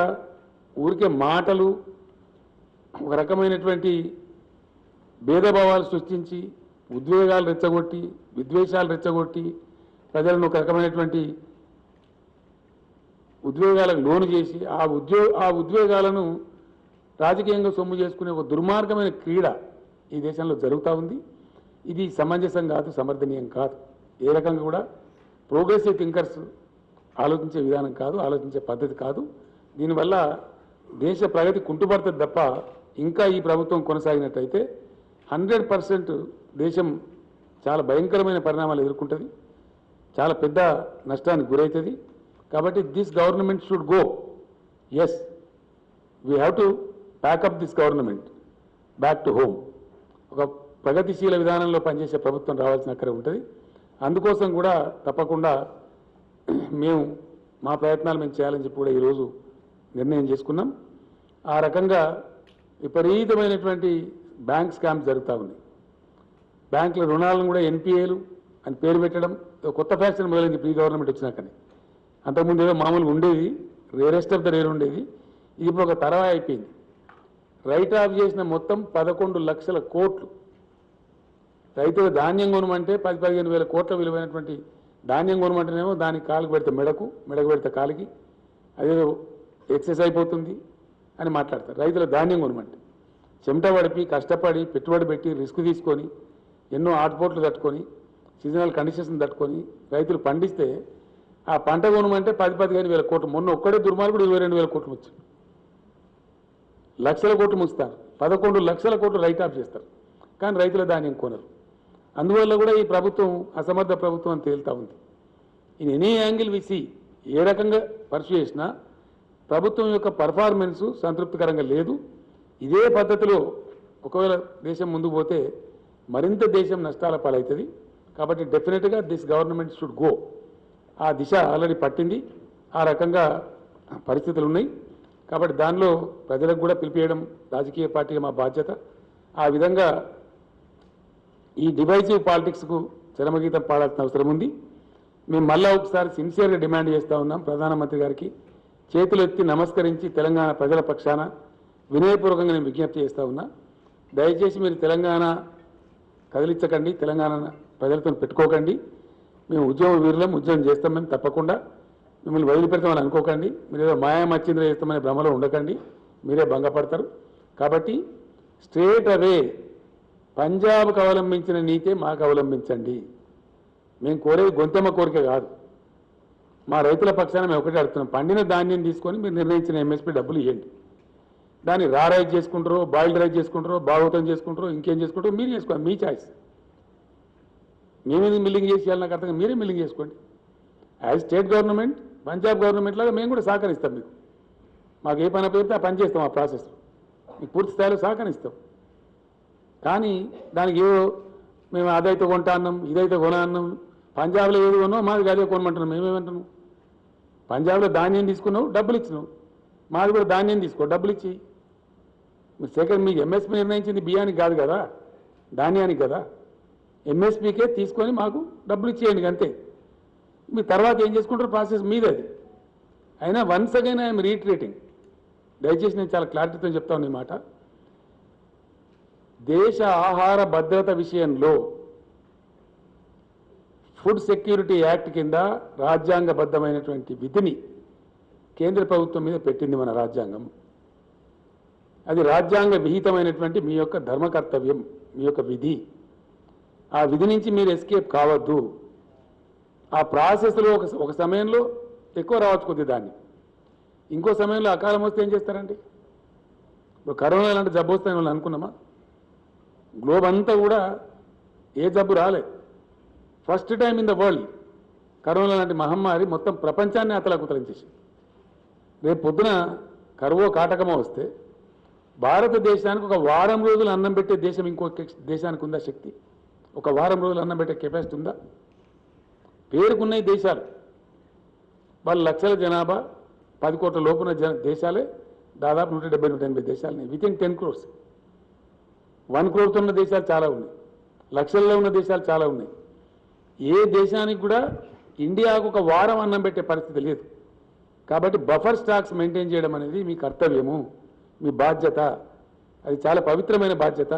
ఊరికే మాటలు, ఒక రకమైనటువంటి భేదభావాలు సృష్టించి, ఉద్వేగాలు రెచ్చగొట్టి, విద్వేషాలు రెచ్చగొట్టి, ప్రజలను ఒక రకమైనటువంటి ఉద్వేగాలకు లోను చేసి ఆ ఉద్వేగాలను రాజకీయంగా సొమ్ము చేసుకునే ఒక దుర్మార్గమైన క్రీడ ఈ దేశంలో జరుగుతూ ఉంది. ఇది సమంజసం కాదు, సమర్థనీయం కాదు. ఏ రకంగా కూడా ప్రోగ్రెసివ్ థింకర్స్ ఆలోచించే విధానం కాదు, ఆలోచించే పద్ధతి కాదు. దీనివల్ల దేశ ప్రగతి కుంటుపడుతుంది తప్ప ఇంకా ఈ ప్రభుత్వం కొనసాగినట్టయితే 100% దేశం చాలా భయంకరమైన పరిణామాలు ఎదుర్కొంటుంది, చాలా పెద్ద నష్టానికి గురవుతుంది. కాబట్టి this government should go. Yes, we have to pack up this government back to home. ఒక ప్రగతిశీల విధానంలో పనిచేసే ప్రభుత్వం రావాల్సిన అక్కడే ఉంటుంది. అందుకోసం కూడా తప్పకుండా మేము మా ప్రయత్నాలు మేము చేయాలని చెప్పి కూడా ఈరోజు నిర్ణయం చేసుకున్నాం. ఆ రకంగా విపరీతమైనటువంటి బ్యాంక్ స్కామ్స్ జరుగుతూ ఉన్నాయి. బ్యాంకుల రుణాలను కూడా ఎన్పిఏలు అని పేరు పెట్టడం కొత్త ఫ్యాషన్ మొదలైంది ఈ గవర్నమెంట్ వచ్చినాకని. అంతకుముందు ఏదో మామూలుగా ఉండేది, రేరెస్ట్ ఆఫ్ ద రేర్ ఉండేది. ఇది ఇప్పుడు ఒక తరవా అయిపోయింది. రైట్ ఆఫ్ చేసిన మొత్తం 11 లక్షల కోట్లు. రైతులు ధాన్యం కొనమంటే 10-15 వేల కోట్ల విలువైనటువంటి ధాన్యం కొనమంటేనేమో దానికి కాలుకు పెడితే మెడకు పెడితే కాలికి అదేదో ఎక్సెస్ అయిపోతుంది అని మాట్లాడతారు. రైతుల ధాన్యం కొనమంటే చెమట పడిపి కష్టపడి పెట్టుబడి పెట్టి రిస్క్ తీసుకొని ఎన్నో ఆటుపోట్లు తట్టుకొని సీజనల్ కండిషన్స్ తట్టుకొని రైతులు పండిస్తే ఆ పంట కొనమంటే 10-15 వేల కోట్లు. మొన్న ఒక్కడే దుర్మార్గుడు 22 వేల కోట్లు వచ్చింది. లక్షల కోట్లు ముస్తారు. 11 లక్షల కోట్లు రైట్ ఆఫ్ చేస్తారు, కానీ రైతుల ధాన్యం కొనరు. అందువల్ల కూడా ఈ ప్రభుత్వం అసమర్థ ప్రభుత్వం అని తేలుతా ఉంది. ఇన్ ఎనీ యాంగిల్ విసి ఏ రకంగా పర్సూ చేసినా ప్రభుత్వం యొక్క పర్ఫార్మెన్సు సంతృప్తికరంగా లేదు. ఇదే పద్ధతిలో ఒకవేళ దేశం ముందుకు పోతే మరింత దేశం నష్టాల పాలవుతుంది. కాబట్టి డెఫినెట్గా దిస్ గవర్నమెంట్ షుడ్ గో. ఆ దిశ ఆల్రెడీ పట్టింది. ఆ రకంగా పరిస్థితులు ఉన్నాయి. కాబట్టి దానిలో ప్రజలకు కూడా పిలిపియడం రాజకీయ పార్టీగా మా బాధ్యత. ఆ విధంగా ఈ డివైజివ్ పాలిటిక్స్కు చరమగీతం పాడాల్సిన అవసరం ఉంది. మేము మళ్ళా ఒకసారి సిన్సియర్గా డిమాండ్ చేస్తూ ఉన్నాం ప్రధానమంత్రి గారికి. చేతులు ఎత్తి నమస్కరించి తెలంగాణ ప్రజల పక్షాన వినయపూర్వకంగా నేను విజ్ఞప్తి చేస్తూ ఉన్నా. దయచేసి మీరు తెలంగాణ కదిలించకండి, తెలంగాణ ప్రజలతో పెట్టుకోకండి. మేము ఉద్యమ వీరులం, ఉద్యమం చేస్తాం, మేము తప్పకుండా మిమ్మల్ని వదిలిపెడతామని అనుకోకండి. మీరు ఏదో మాయామచ్చింద్ర చేస్తామనే భ్రమలో ఉండకండి, మీరే భంగపడతారు. కాబట్టి స్ట్రేట్ అవే పంజాబ్కు అవలంబించిన నీతే మాకు అవలంబించండి. మేము కోరేది గొంతెమ్మ కోరిక కాదు. మా రైతుల పక్షాన మేము ఒకటే అడుగుతున్నాం, పండిన ధాన్యం తీసుకొని మీరు నిర్ణయించిన ఎంఎస్పీ డబ్బులు ఇవ్వండి. దాన్ని రైస్ చేసుకుంటారో, బాయిల్డ్ రైస్ చేసుకుంటారో, భాగవతం చేసుకుంటారో, ఇంకేం చేసుకుంటారో మీరు చేసుకోండి, మీ చాయిస్. మేమేది మిల్లింగ్ చేసి నాకు అర్థంగా మీరే మిల్లింగ్ చేసుకోండి. As state government, Punjab government లాగా మేము కూడా సహకరిస్తాం. మీకు మాకు ఏ పని పేరితే ఆ పని చేస్తాం. ఆ ప్రాసెస్లో మీకు పూర్తి స్థాయిలో సహకరిస్తాం. కానీ దానికి ఏదో మేము అదైతే కొంటా అన్నాం, ఇదైతే కొనా అన్నాం. పంజాబ్లో ఏది కొన్నావు మాది అదే కొనమంటున్నాం. మేమేమంటున్నాం, పంజాబ్లో ధాన్యం తీసుకున్నావు, డబ్బులు ఇచ్చినావు, మాది కూడా ధాన్యం తీసుకో, డబ్బులు ఇచ్చి. మీరు సెకండ్ మీకు ఎంఎస్పీ నిర్ణయించింది బియ్యానికి కాదు కదా, ధాన్యానికి కదా. ఎంఎస్పీకే తీసుకొని మాకు డబ్బులు ఇచ్చేయండి అంతే. మీ తర్వాత ఏం చేసుకుంటారో ప్రాసెస్ మీదే అది. అయినా వన్స్ అగైన్ ఐఎమ్ రీట్రేటింగ్, దయచేసి నేను చాలా క్లారిటీతో చెప్తాను ఈ మాట. దేశ ఆహార భద్రత విషయంలో ఫుడ్ సెక్యూరిటీ యాక్ట్ కింద రాజ్యాంగబద్ధమైనటువంటి విధిని కేంద్ర ప్రభుత్వం మీద పెట్టింది మన రాజ్యాంగం. అది రాజ్యాంగ విహితమైనటువంటి మీ యొక్క ధర్మ కర్తవ్యం, మీ యొక్క విధి. ఆ విధి నుంచి మీరు ఎస్కేప్ కావద్దు. ఆ ప్రాసెస్లో ఒక సమయంలో ఎక్కువ రావచ్చు కొద్ది దాన్ని, ఇంకో సమయంలో అకాలం వస్తే ఏం చేస్తారండి? ఇప్పుడు కరోనా లాంటి జబ్బు వస్తాయని వాళ్ళు అనుకున్నామా? గ్లోబ్ అంతా కూడా ఏ జబ్బు రాలే. First time in the world corona లాంటి మహమ్మారి మొత్తం ప్రపంచాన్ని అతలాకుతలించేసి, రేపు పొద్దున కరువో కాటకమో వస్తే భారతదేశానికి ఒక వారం రోజులు అన్నం పెట్టే దేశం ఇంకో దేశానికి ఉందా శక్తి? ఒక వారం రోజులు అన్నం పెట్టే కెపాసిటీ ఉందా? పేరుకున్న దేశాలు, వాళ్ళ లక్షల జనాభా 10 కోట్ల లోపున దేశాలే దాదాపు 170-180 దేశాలు. With in 10 crores. 1 crore ఉన్న దేశాలు చాలా ఉన్నాయి, లక్షల్లో ఉన్న దేశాలు చాలా ఉన్నాయి. ఏ దేశానికి కూడా ఇండియాకు ఒక వారం అన్నం పెట్టే పరిస్థితి లేదు. కాబట్టి బఫర్ స్టాక్స్ మెయింటైన్ చేయడం అనేది మీ కర్తవ్యము, మీ బాధ్యత. అది చాలా పవిత్రమైన బాధ్యత.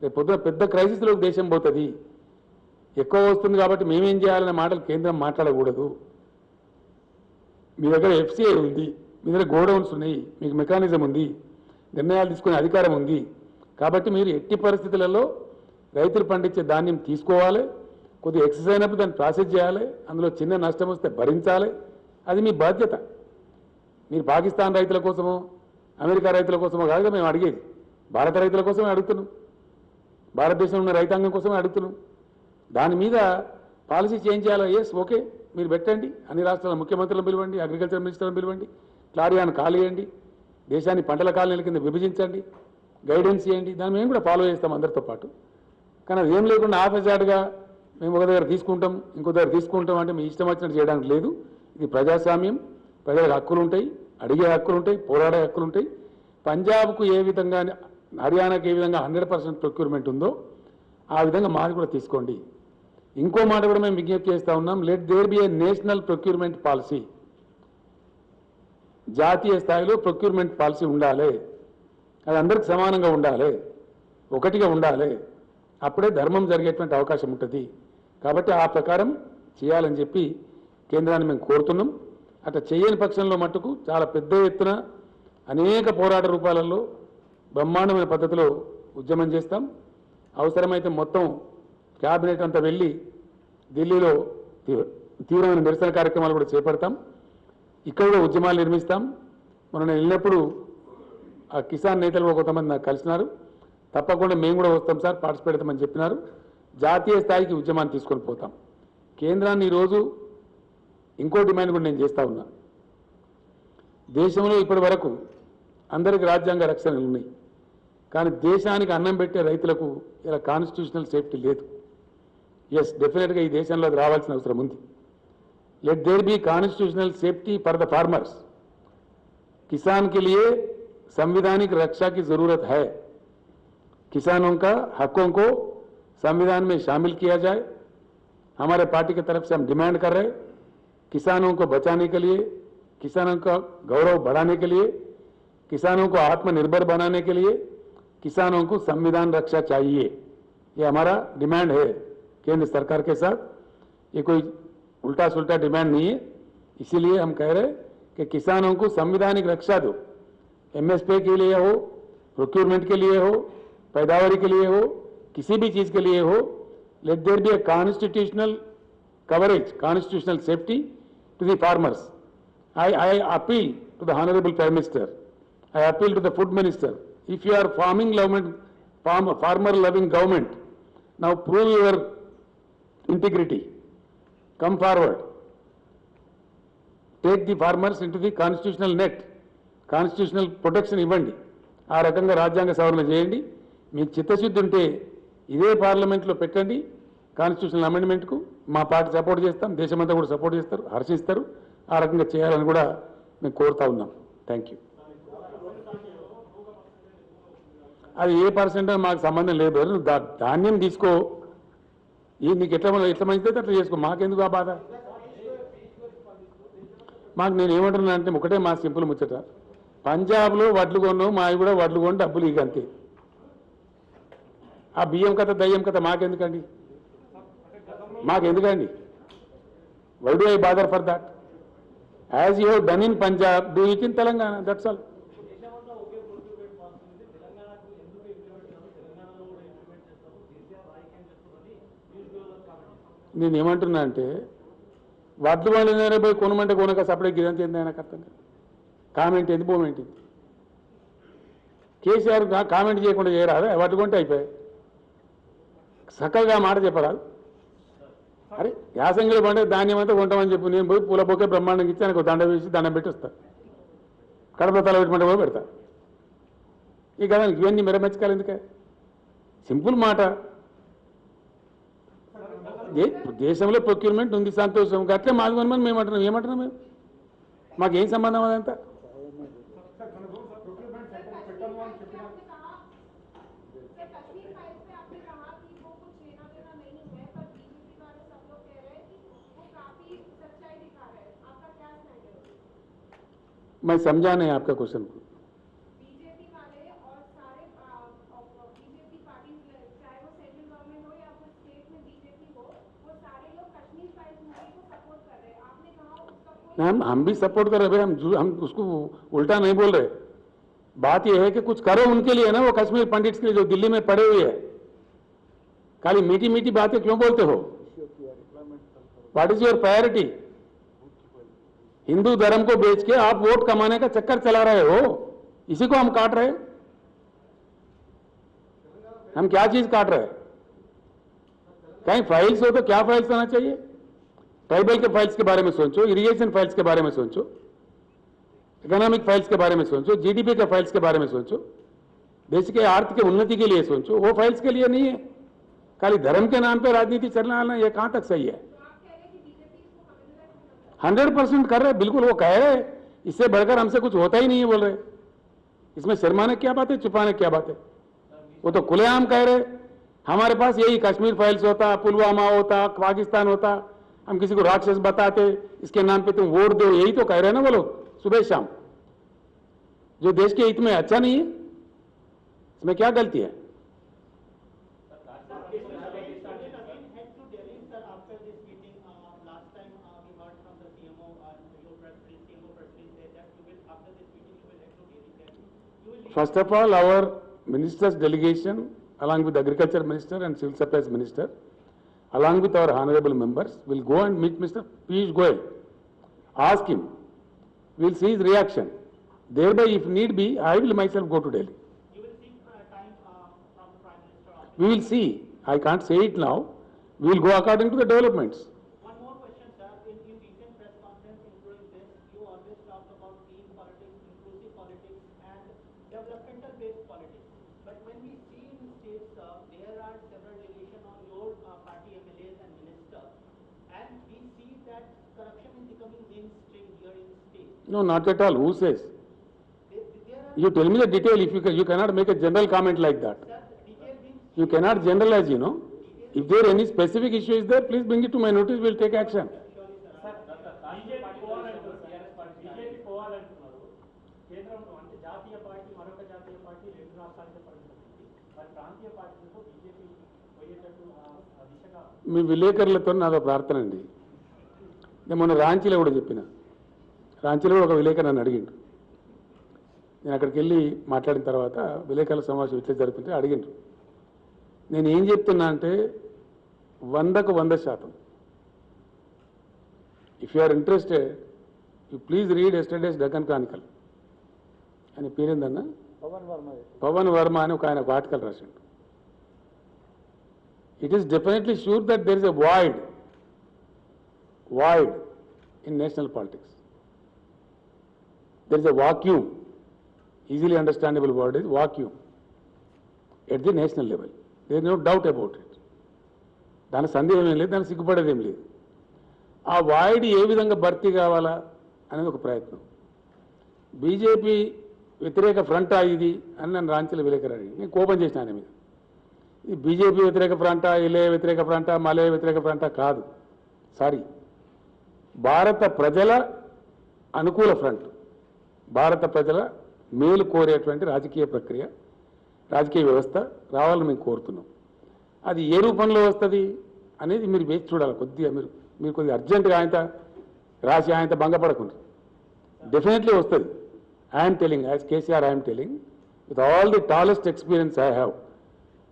రేపు పొద్దున పెద్ద క్రైసిస్లోకి దేశం పోతుంది. ఎక్కువ వస్తుంది కాబట్టి మేమేం చేయాలనే మాటలు కేంద్రం మాట్లాడకూడదు. మీ దగ్గర ఎఫ్సిఐ ఉంది, మీ దగ్గర గోడౌన్స్ ఉన్నాయి, మీకు మెకానిజం ఉంది, నిర్ణయాలు తీసుకునే అధికారం ఉంది. కాబట్టి మీరు ఎట్టి పరిస్థితులలో రైతులు పండించే ధాన్యం తీసుకోవాలి. కొద్దిగా ఎక్సెస్ అయినప్పుడు దాన్ని ప్రాసెస్ చేయాలి. అందులో చిన్న నష్టం వస్తే భరించాలి. అది మీ బాధ్యత. మీరు పాకిస్తాన్ రైతుల కోసమో అమెరికా రైతుల కోసమో కాదుగా మేము అడిగేది, భారత రైతుల కోసమే అడుగుతున్నాం, భారతదేశంలో ఉన్న రైతాంగం కోసమే అడుగుతున్నాం. దాని మీద పాలసీ చేంజ్ చేయాలా? ఎస్, ఓకే, మీరు పెట్టండి. అన్ని రాష్ట్రాల ముఖ్యమంత్రులను పిలవండి, అగ్రికల్చర్ మినిస్టర్లను పిలవండి, క్లారియాను ఖాళీ చేయండి, దేశాన్ని పంటల కాలనీల కింద విభజించండి, గైడెన్స్ చేయండి. దాన్ని మేము కూడా ఫాలో చేస్తాం అందరితో పాటు. కానీ అది ఏం లేకుండా ఆఫెజాడ్గా మేము ఒక దగ్గర తీసుకుంటాం, ఇంకో దగ్గర తీసుకుంటాం అంటే మీ ఇష్టం వచ్చినట్టు చేయడానికి లేదు. ఇది ప్రజాస్వామ్యం. ప్రజలకు హక్కులు ఉంటాయి, అడిగే హక్కులు ఉంటాయి, పోరాడే హక్కులు ఉంటాయి. పంజాబ్కు ఏ విధంగా, హర్యానాకు ఏ విధంగా 100% ప్రొక్యూర్మెంట్ ఉందో ఆ విధంగా మాది కూడా తీసుకోండి. ఇంకో మాట కూడా మేము విజ్ఞప్తి చేస్తూ ఉన్నాం, let there be a national procurement policy. జాతీయ స్థాయిలో ప్రొక్యూర్మెంట్ పాలసీ ఉండాలి, అది అందరికి సమానంగా ఉండాలి, ఒకటిగా ఉండాలి, అప్పుడే ధర్మం జరిగేటువంటి అవకాశం ఉంటుంది. కాబట్టి ఆ ప్రకారం చేయాలని చెప్పి కేంద్రాన్ని మేము కోరుతున్నాం. అట్లా చేయని పక్షంలో మట్టుకు చాలా పెద్ద ఎత్తున అనేక పోరాట రూపాలలో బ్రహ్మాండమైన పద్ధతిలో ఉద్యమం చేస్తాం. అవసరమైతే మొత్తం క్యాబినెట్ అంతా వెళ్ళి ఢిల్లీలో తీవ్రమైన నిరసన కార్యక్రమాలు కూడా చేపడతాం. ఇక్కడ కూడా ఉద్యమాలు నిర్మిస్తాం. మొన్న నేను వెళ్ళినప్పుడు ఆ కిసాన్ నేతలు కూడా కొంతమంది నాకు కలిసినారు. తప్పకుండా మేము కూడా వస్తాం సార్, పార్టిసిపేట్ అవుతామని చెప్పినారు. జాతీయ స్థాయికి ఉద్యమాన్ని తీసుకొని పోతాం. కేంద్రాన్ని ఈరోజు ఇంకో డిమాండ్ కూడా నేను చేస్తా ఉన్నా. దేశంలో ఇప్పటి వరకు అందరికి రాజ్యాంగ రక్షణలు ఉన్నాయి, కానీ దేశానికి అన్నం పెట్టే రైతులకు ఇలా కాన్స్టిట్యూషనల్ సేఫ్టీ లేదు. ఎస్, డెఫినెట్గా ఈ దేశంలో అది రావాల్సిన అవసరం ఉంది. Let there be constitutional safety for the farmers. किसान के लिए संवैधानिक रक्षा की जरूरत है. किसानों का हकों को संविधान में शामिल किया जाए. हमारे पार्टी की तरफ से हम डिमांड कर रहे हैं, किसानों को बचाने के लिए, किसानों का गौरव बढ़ाने के लिए, किसानों को आत्मनिर्भर बनाने के लिए किसानों को संविधान रक्षा चाहिए. ये हमारा डिमांड है केंद्र सरकार के साथ. ये कोई उल्टा सुल्टा डिमांड नहीं है. इसीलिए हम कह रहे हैं कि किसानों को संवैधानिक रक्षा दो. एमएसपी के लिए हो, प्रोक्योरमेंट के लिए हो, पैदावारी के लिए हो, किसी भी चीज के लिए हो, let there be a constitutional coverage, constitutional safety to the farmers. I appeal to the Honorable Prime Minister. I appeal to the Food Minister. If you are farmer loving government, now prove your integrity. Come forward. Take the farmers into the constitutional net. Constitutional protection ఇవ్వండి. ఆ రకంగా రాజ్యాంగ సవరణ చేయండి. మీకు చిత్తశుద్ధి ఉంటే ఇదే పార్లమెంట్లో పెట్టండి కాన్స్టిట్యూషనల్ అమెండ్మెంట్కు. మా పార్టీ సపోర్ట్ చేస్తాం, దేశమంతా కూడా సపోర్ట్ చేస్తారు, హర్షిస్తారు. ఆ రకంగా చేయాలని కూడా మేము కోరుతా ఉన్నాం. Thank you. అది ఏ పర్సెంట్ మాకు సంబంధం లేదు. నువ్వు ధాన్యం తీసుకో, నీకు ఎట్లా మంచిదే అట్లా చేసుకో, మాకెందుకు ఆ బాధ. మాకు నేను ఏమంటున్నా అంటే ఒకటే మా సింపుల్ ముచ్చట, పంజాబ్లో వడ్లు కొన్నావు, మావి కూడా వడ్లు కొని డబ్బులు ఇక అంతే. ఆ బియ్యం కథ దయ్యం కథ మాకెందుకండి, మాకెందుకండి. Why do I bother for that? As you have done in Punjab, do it in Telangana, that's all. నేను ఏమంటున్నా అంటే వడ్లు వండిన పోయి కొనమంటే కొనక సపరేట్ గిదంతా ఏంది ఆయనకు అర్థం కాదు. కామెంట్ ఏంది, మూమెంట్ ఏంది. కేసీఆర్ కామెంట్ చేయకుండా చేయరాదు, వడ్లు కొంటే అయిపోయాయి. చక్కగా మాట చెప్పరాదు. అరే యాసంగిలో పంటే ధాన్యం అంతా కొంటామని చెప్పి నేను పోయి పూల బొకే బ్రహ్మాండంగా ఇచ్చి ఆయనకు దండ వేసి దండం పెట్టి వస్తా, కడప తల పెట్టమంటే పోయి పెడతా. ఈ కదా ఇవన్నీ మెరమెచ్చకాలు ఎందుకే, సింపుల్ మాట. దేశంలో ప్రొక్యూర్మెంట్ ఉంది, సంతోషం. అట్లే మాది కొనమని మేము అంటున్నాం. ఏమంటున్నాం మేము? మాకేం సంబంధం అదంతా? मैं समझा नहीं आपका क्वेश्चन को. बीजेपी वाले और सारे बीजेपी पार्टी, चाहे वो सेंट्रल गवर्नमेंट हो या फिर स्टेट में बीजेपी हो, वो सारे लोग कश्मीर फाइल्स मूवी को सपोर्ट कर रहे हैं. आपने कहा उसका कोई हम भी सपोर्ट कर रहे हैं. हम उसको उल्टा नहीं बोल रहे. बात यह है कि कुछ करो उनके लिए ना, वो कश्मीर पंडिट्स के लिए जो दिल्ली में पड़े हुए हैं. खाली मीठी मीठी बातें क्यों बोलते हो? What is your priority? Hindu धर्म को बेच के आप वोट कमाने का चक्कर चला रहे हो, इसी को हम काट रहे हैं. हम क्या चीज काट रहे हैं? कहीं फाइल्स हो तो क्या फाइल्स होना चाहिए? ट्राइबल के फाइल्स के बारे में सोचो, इरिगेशन फाइल्स के बारे में सोचो, इकोनॉमिक फाइल्स के बारे में सोचो, जीडीपी के फाइल्स के बारे में सोचो, देश के आर्थिक उन्नति के लिए सोचो. वो फाइल्स के लिए नहीं है. खाली धर्म के नाम पे राजनीति चलना ये कहां तक सही है? 100% कर रहे, बिल्कुल वो कह रहे. इससे बढ़कर हमसे कुछ होता ही नहीं है बोल रहे. इसमें शर्माने क्या बात है, छुपाने क्या बात है? वो तो खुलेआम कह रहे. हमारे पास यही कश्मीर फाइल्स होता, पुलवामा होता, पाकिस्तान होता, हम किसी को राक्षस बताते, इसके नाम पे तुम वोट दो, यही तो कह रहे हैं ना वो लोग सुबह शाम. जो देश के हित में अच्छा नहीं है, इसमें क्या गलती है? First of all, our minister's delegation, along with the agriculture minister and civil supplies minister, along with our honorable members, will go and meet Mr. Piyush Goyal. Ask him. We will see his reaction. Thereby, if need be, I will myself go to Delhi. You will seek time from the Prime Minister also. We will see. I can't say it now. We will go according to the developments. One more question, sir. In recent press conference, including this, you always talked about clean politics, inclusive politics, and developmental-based politics. But when we see in states, there are several allegations on your party MLAs and ministers, and we see that corruption is becoming mainstream here in the state. No, not at all. Who says? There are, You tell me the detail. If you cannot make a general comment like that. sir, detail being You cannot generalize, you know. If there any specific issue is there, please bring it to my notice. We will take action. BJP పోవాలంటున్నారు కేంద్రంలో, అంటే జాతీయ party మరొక జాతీయ party రెండు రాష్ట్రాలకే పరిమితమైంది. మరి ప్రాంతీయ పార్టీలతో బీజేపీ పోయేటట్టు ఆ దిశగా మీ విలేకరులతో నాదో ప్రార్థన అండి. నేను మొన్న రాంచీలో కూడా చెప్పిన. రాంచీలో కూడా ఒక విలేకరు నన్ను అడిగిండు. నేను అక్కడికి వెళ్ళి మాట్లాడిన తర్వాత విలేకరుల సమావేశం ఇట్లా జరుగుతుంటే అడిగిండ్రు. నేను ఏం చెప్తున్నా అంటే 100కు 100%. If you are interested, you please read yesterday's Deccan chronicle. ఆయన పేరేందన్నా, పవన్ వర్మ అని ఒక ఆయన ఒక ఆర్టికల్ రాసిండు. It is definitely sure that there is a void in national politics. There is a vacuum, easily understandable word is vacuum, at the national level. There is no doubt about it. దాని సందేహం ఏం లేదు, దాన్ని సిగ్గుపడేదేం లేదు. ఆ void ఏ విధంగా భర్తీ కావాలా అనేది ఒక ప్రయత్నం. బీజేపీ వ్యతిరేక ఫ్రంటా ఇది అని నన్ను రాంచీలో విలేకరు అడిగి నేను కోపం చేసిన ఆయన మీద. ఇది బీజేపీ వ్యతిరేక ఫ్రంటా, ఎల్ఏ వ్యతిరేక ఫ్రంటా, మలే వ్యతిరేక ఫ్రంటా కాదు. సారీ, భారత ప్రజల అనుకూల ఫ్రంట్, భారత ప్రజల మేలు కోరేటువంటి రాజకీయ ప్రక్రియ, రాజకీయ వ్యవస్థ రావాలని మేము కోరుతున్నాం. అది ఏ రూపంలో వస్తుంది అనేది మీరు వేచి చూడాలి. కొద్దిగా మీరు కొద్దిగా అర్జెంటుగా ఆయనతో రాసి ఆయనతో భంగపడకుండా డెఫినెట్లీ వస్తుంది. I'm telling, as KCR I'm telling, with all the tallest experience I have,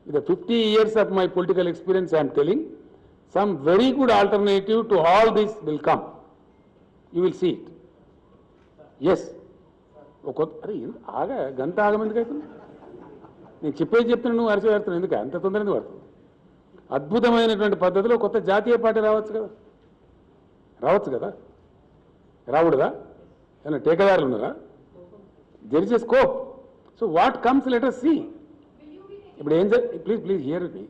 with the 50 years of my political experience, I am telling, some very good alternative to all this will come. You will see it. Yes. అరే ఆగా గంట ఆగమెందుకు? నేను చెప్తున్నా, నువ్వు అరిచి పెడుతున్నావు ఎందుకు? అంత తొందర ఎందుకు పడుతుంది? అద్భుతమైనటువంటి పద్ధతిలో కొత్త జాతీయ పార్టీ రావచ్చు కదా. రాకూడదా? ఏమైనా టేకదారులు ఉన్నారా? There is a scope. So what comes let us see. ఇప్పుడు ఏం please hear me.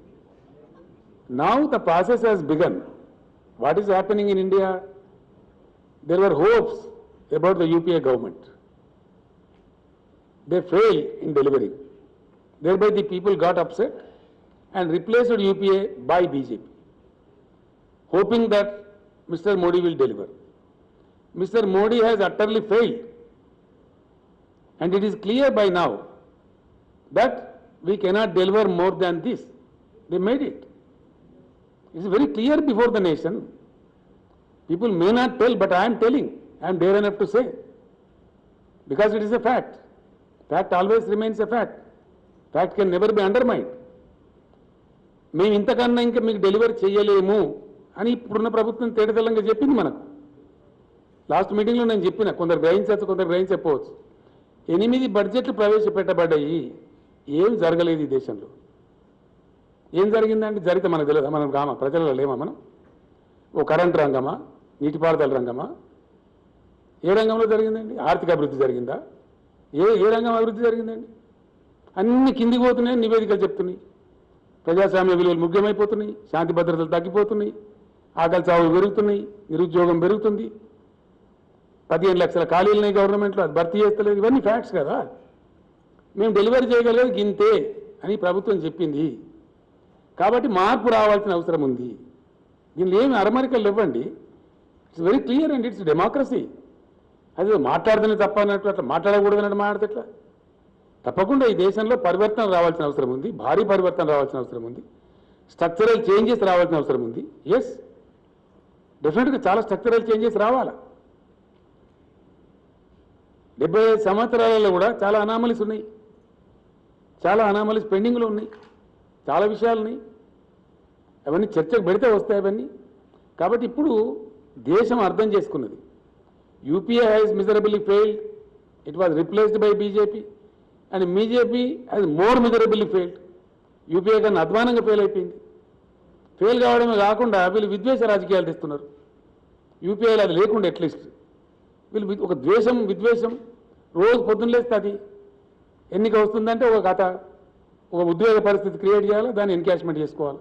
Now the process has begun. What is happening in India? There were hopes about the UPA government. They fail in delivering. Thereby the people got upset and replaced UPA by BJP, hoping that Mr. Modi will deliver. Mr. Modi has utterly failed, and it is clear by now that we cannot deliver more than this. They made it. It is very clear before the nation. People may not tell, but I am telling. I am dare enough to say, because it is a fact. Fact always remains a fact. Fact can never be undermined. మేము ఇంతకన్నా ఇంకా మీకు delivery చేయలేము అని ఇప్పుడున్న ప్రభుత్వం తేటతెల్లంగా చెప్పింది మనకు. లాస్ట్ మీటింగ్లో నేను చెప్పిన, కొందరు గ్రహించవచ్చు, కొందరు గ్రహించకపోవచ్చు. 8 బడ్జెట్లు ప్రవేశపెట్టబడ్డాయి. ఏం జరగలేదు ఈ దేశంలో. ఏం జరిగిందంటే జరిగితే మనకు తెలియదా? మనం ప్రజలలో లేమా? మనం ఓ కరెంట్ రంగమా, నీటిపారుదల రంగమా, ఏ రంగంలో జరిగిందండి? ఆర్థిక అభివృద్ధి జరిగిందా? ఏ రంగం అభివృద్ధి జరిగిందండి? అన్ని కిందికి పోతున్నాయి, నివేదికలు చెప్తున్నాయి. ప్రజాస్వామ్య విలువలు ముఖ్యమైపోతున్నాయి, శాంతి భద్రతలు తగ్గిపోతున్నాయి, ఆకలి చావులు పెరుగుతున్నాయి, నిరుద్యోగం పెరుగుతుంది, 15 లక్షల ఖాళీలున్నాయి గవర్నమెంట్లో, అది భర్తీ చేస్తలేదు. ఇవన్నీ ఫ్యాక్ట్స్ కదా. మేము డెలివరీ చేయగలిగేది గింతే అని ప్రభుత్వం చెప్పింది. కాబట్టి మార్పు రావాల్సిన అవసరం ఉంది. దీనిలో ఏమి అరమరికలు ఇవ్వండి. It's very clear and it's democracy. అది మాట్లాడితేనే తప్ప అన్నట్టు అట్లా మాట్లాడకూడదు అన్నట్టు మాట్లాడితే ఎట్లా? తప్పకుండా ఈ దేశంలో పరివర్తన రావాల్సిన అవసరం ఉంది, భారీ పరివర్తన రావాల్సిన అవసరం ఉంది, స్ట్రక్చరల్ చేంజెస్ రావాల్సిన అవసరం ఉంది. ఎస్, డెఫినెట్గా చాలా స్ట్రక్చరల్ చేంజెస్ రావాలా. 75 సంవత్సరాలలో కూడా చాలా అనామలీస్ ఉన్నాయి, చాలా అనామలీస్ పెండింగ్లో ఉన్నాయి, చాలా విషయాలు ఉన్నాయి. అవన్నీ చర్చకు పెడితే వస్తాయి అవన్నీ. కాబట్టి ఇప్పుడు దేశం అర్థం చేసుకున్నది, UPA has miserably failed, it was replaced by BJP and BJP has more miserably failed. UPA కన్నా అధ్వానంగా ఫెయిల్ అయిపోయింది. ఫెయిల్ కావడమే కాకుండా వీళ్ళు విద్వేష రాజకీయాలు తెస్తున్నారు. యూపీఐలో అది లేకుండా అట్లీస్ట్ వీళ్ళు ఒక ద్వేషం విద్వేషం రోజు పొద్దున్న లేస్తే అది ఎన్నిక వస్తుందంటే ఒక కథ, ఒక ఉద్వేగ పరిస్థితి క్రియేట్ చేయాలి, దాన్ని ఎన్కాష్మెంట్ చేసుకోవాలి.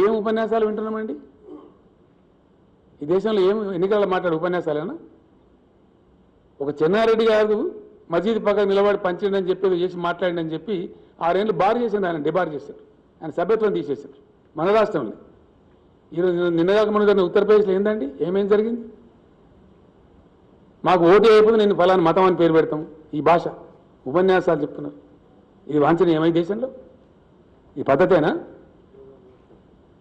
ఏం ఉపన్యాసాలు వింటున్నామండి ఈ దేశంలో? ఏం ఎన్నికల మాట్లాడే ఉపన్యాసాలేనా? ఒక చెన్నారెడ్డి గారు మసీదు పక్కన నిలబడి పంచిండని చెప్పి చేసి మాట్లాడిందని చెప్పి 6 ఏళ్ళు బార్ చేసింది, ఆయన డిబార్ చేశారు, ఆయన సభ్యత్వం తీసేశారు మన రాష్ట్రంలో. ఈరోజు నిన్నగాక మన జరిగిన ఉత్తరప్రదేశ్లో ఏందండి, ఏమేం జరిగింది? మాకు ఓటు అయిపోతే నేను ఫలానా మతం అని పేరు పెడతాం, ఈ భాష ఉపన్యాసాలు చెప్తున్నారు. ఇది వాంఛనీయమా ఈ దేశంలో? ఈ పద్ధతేనా?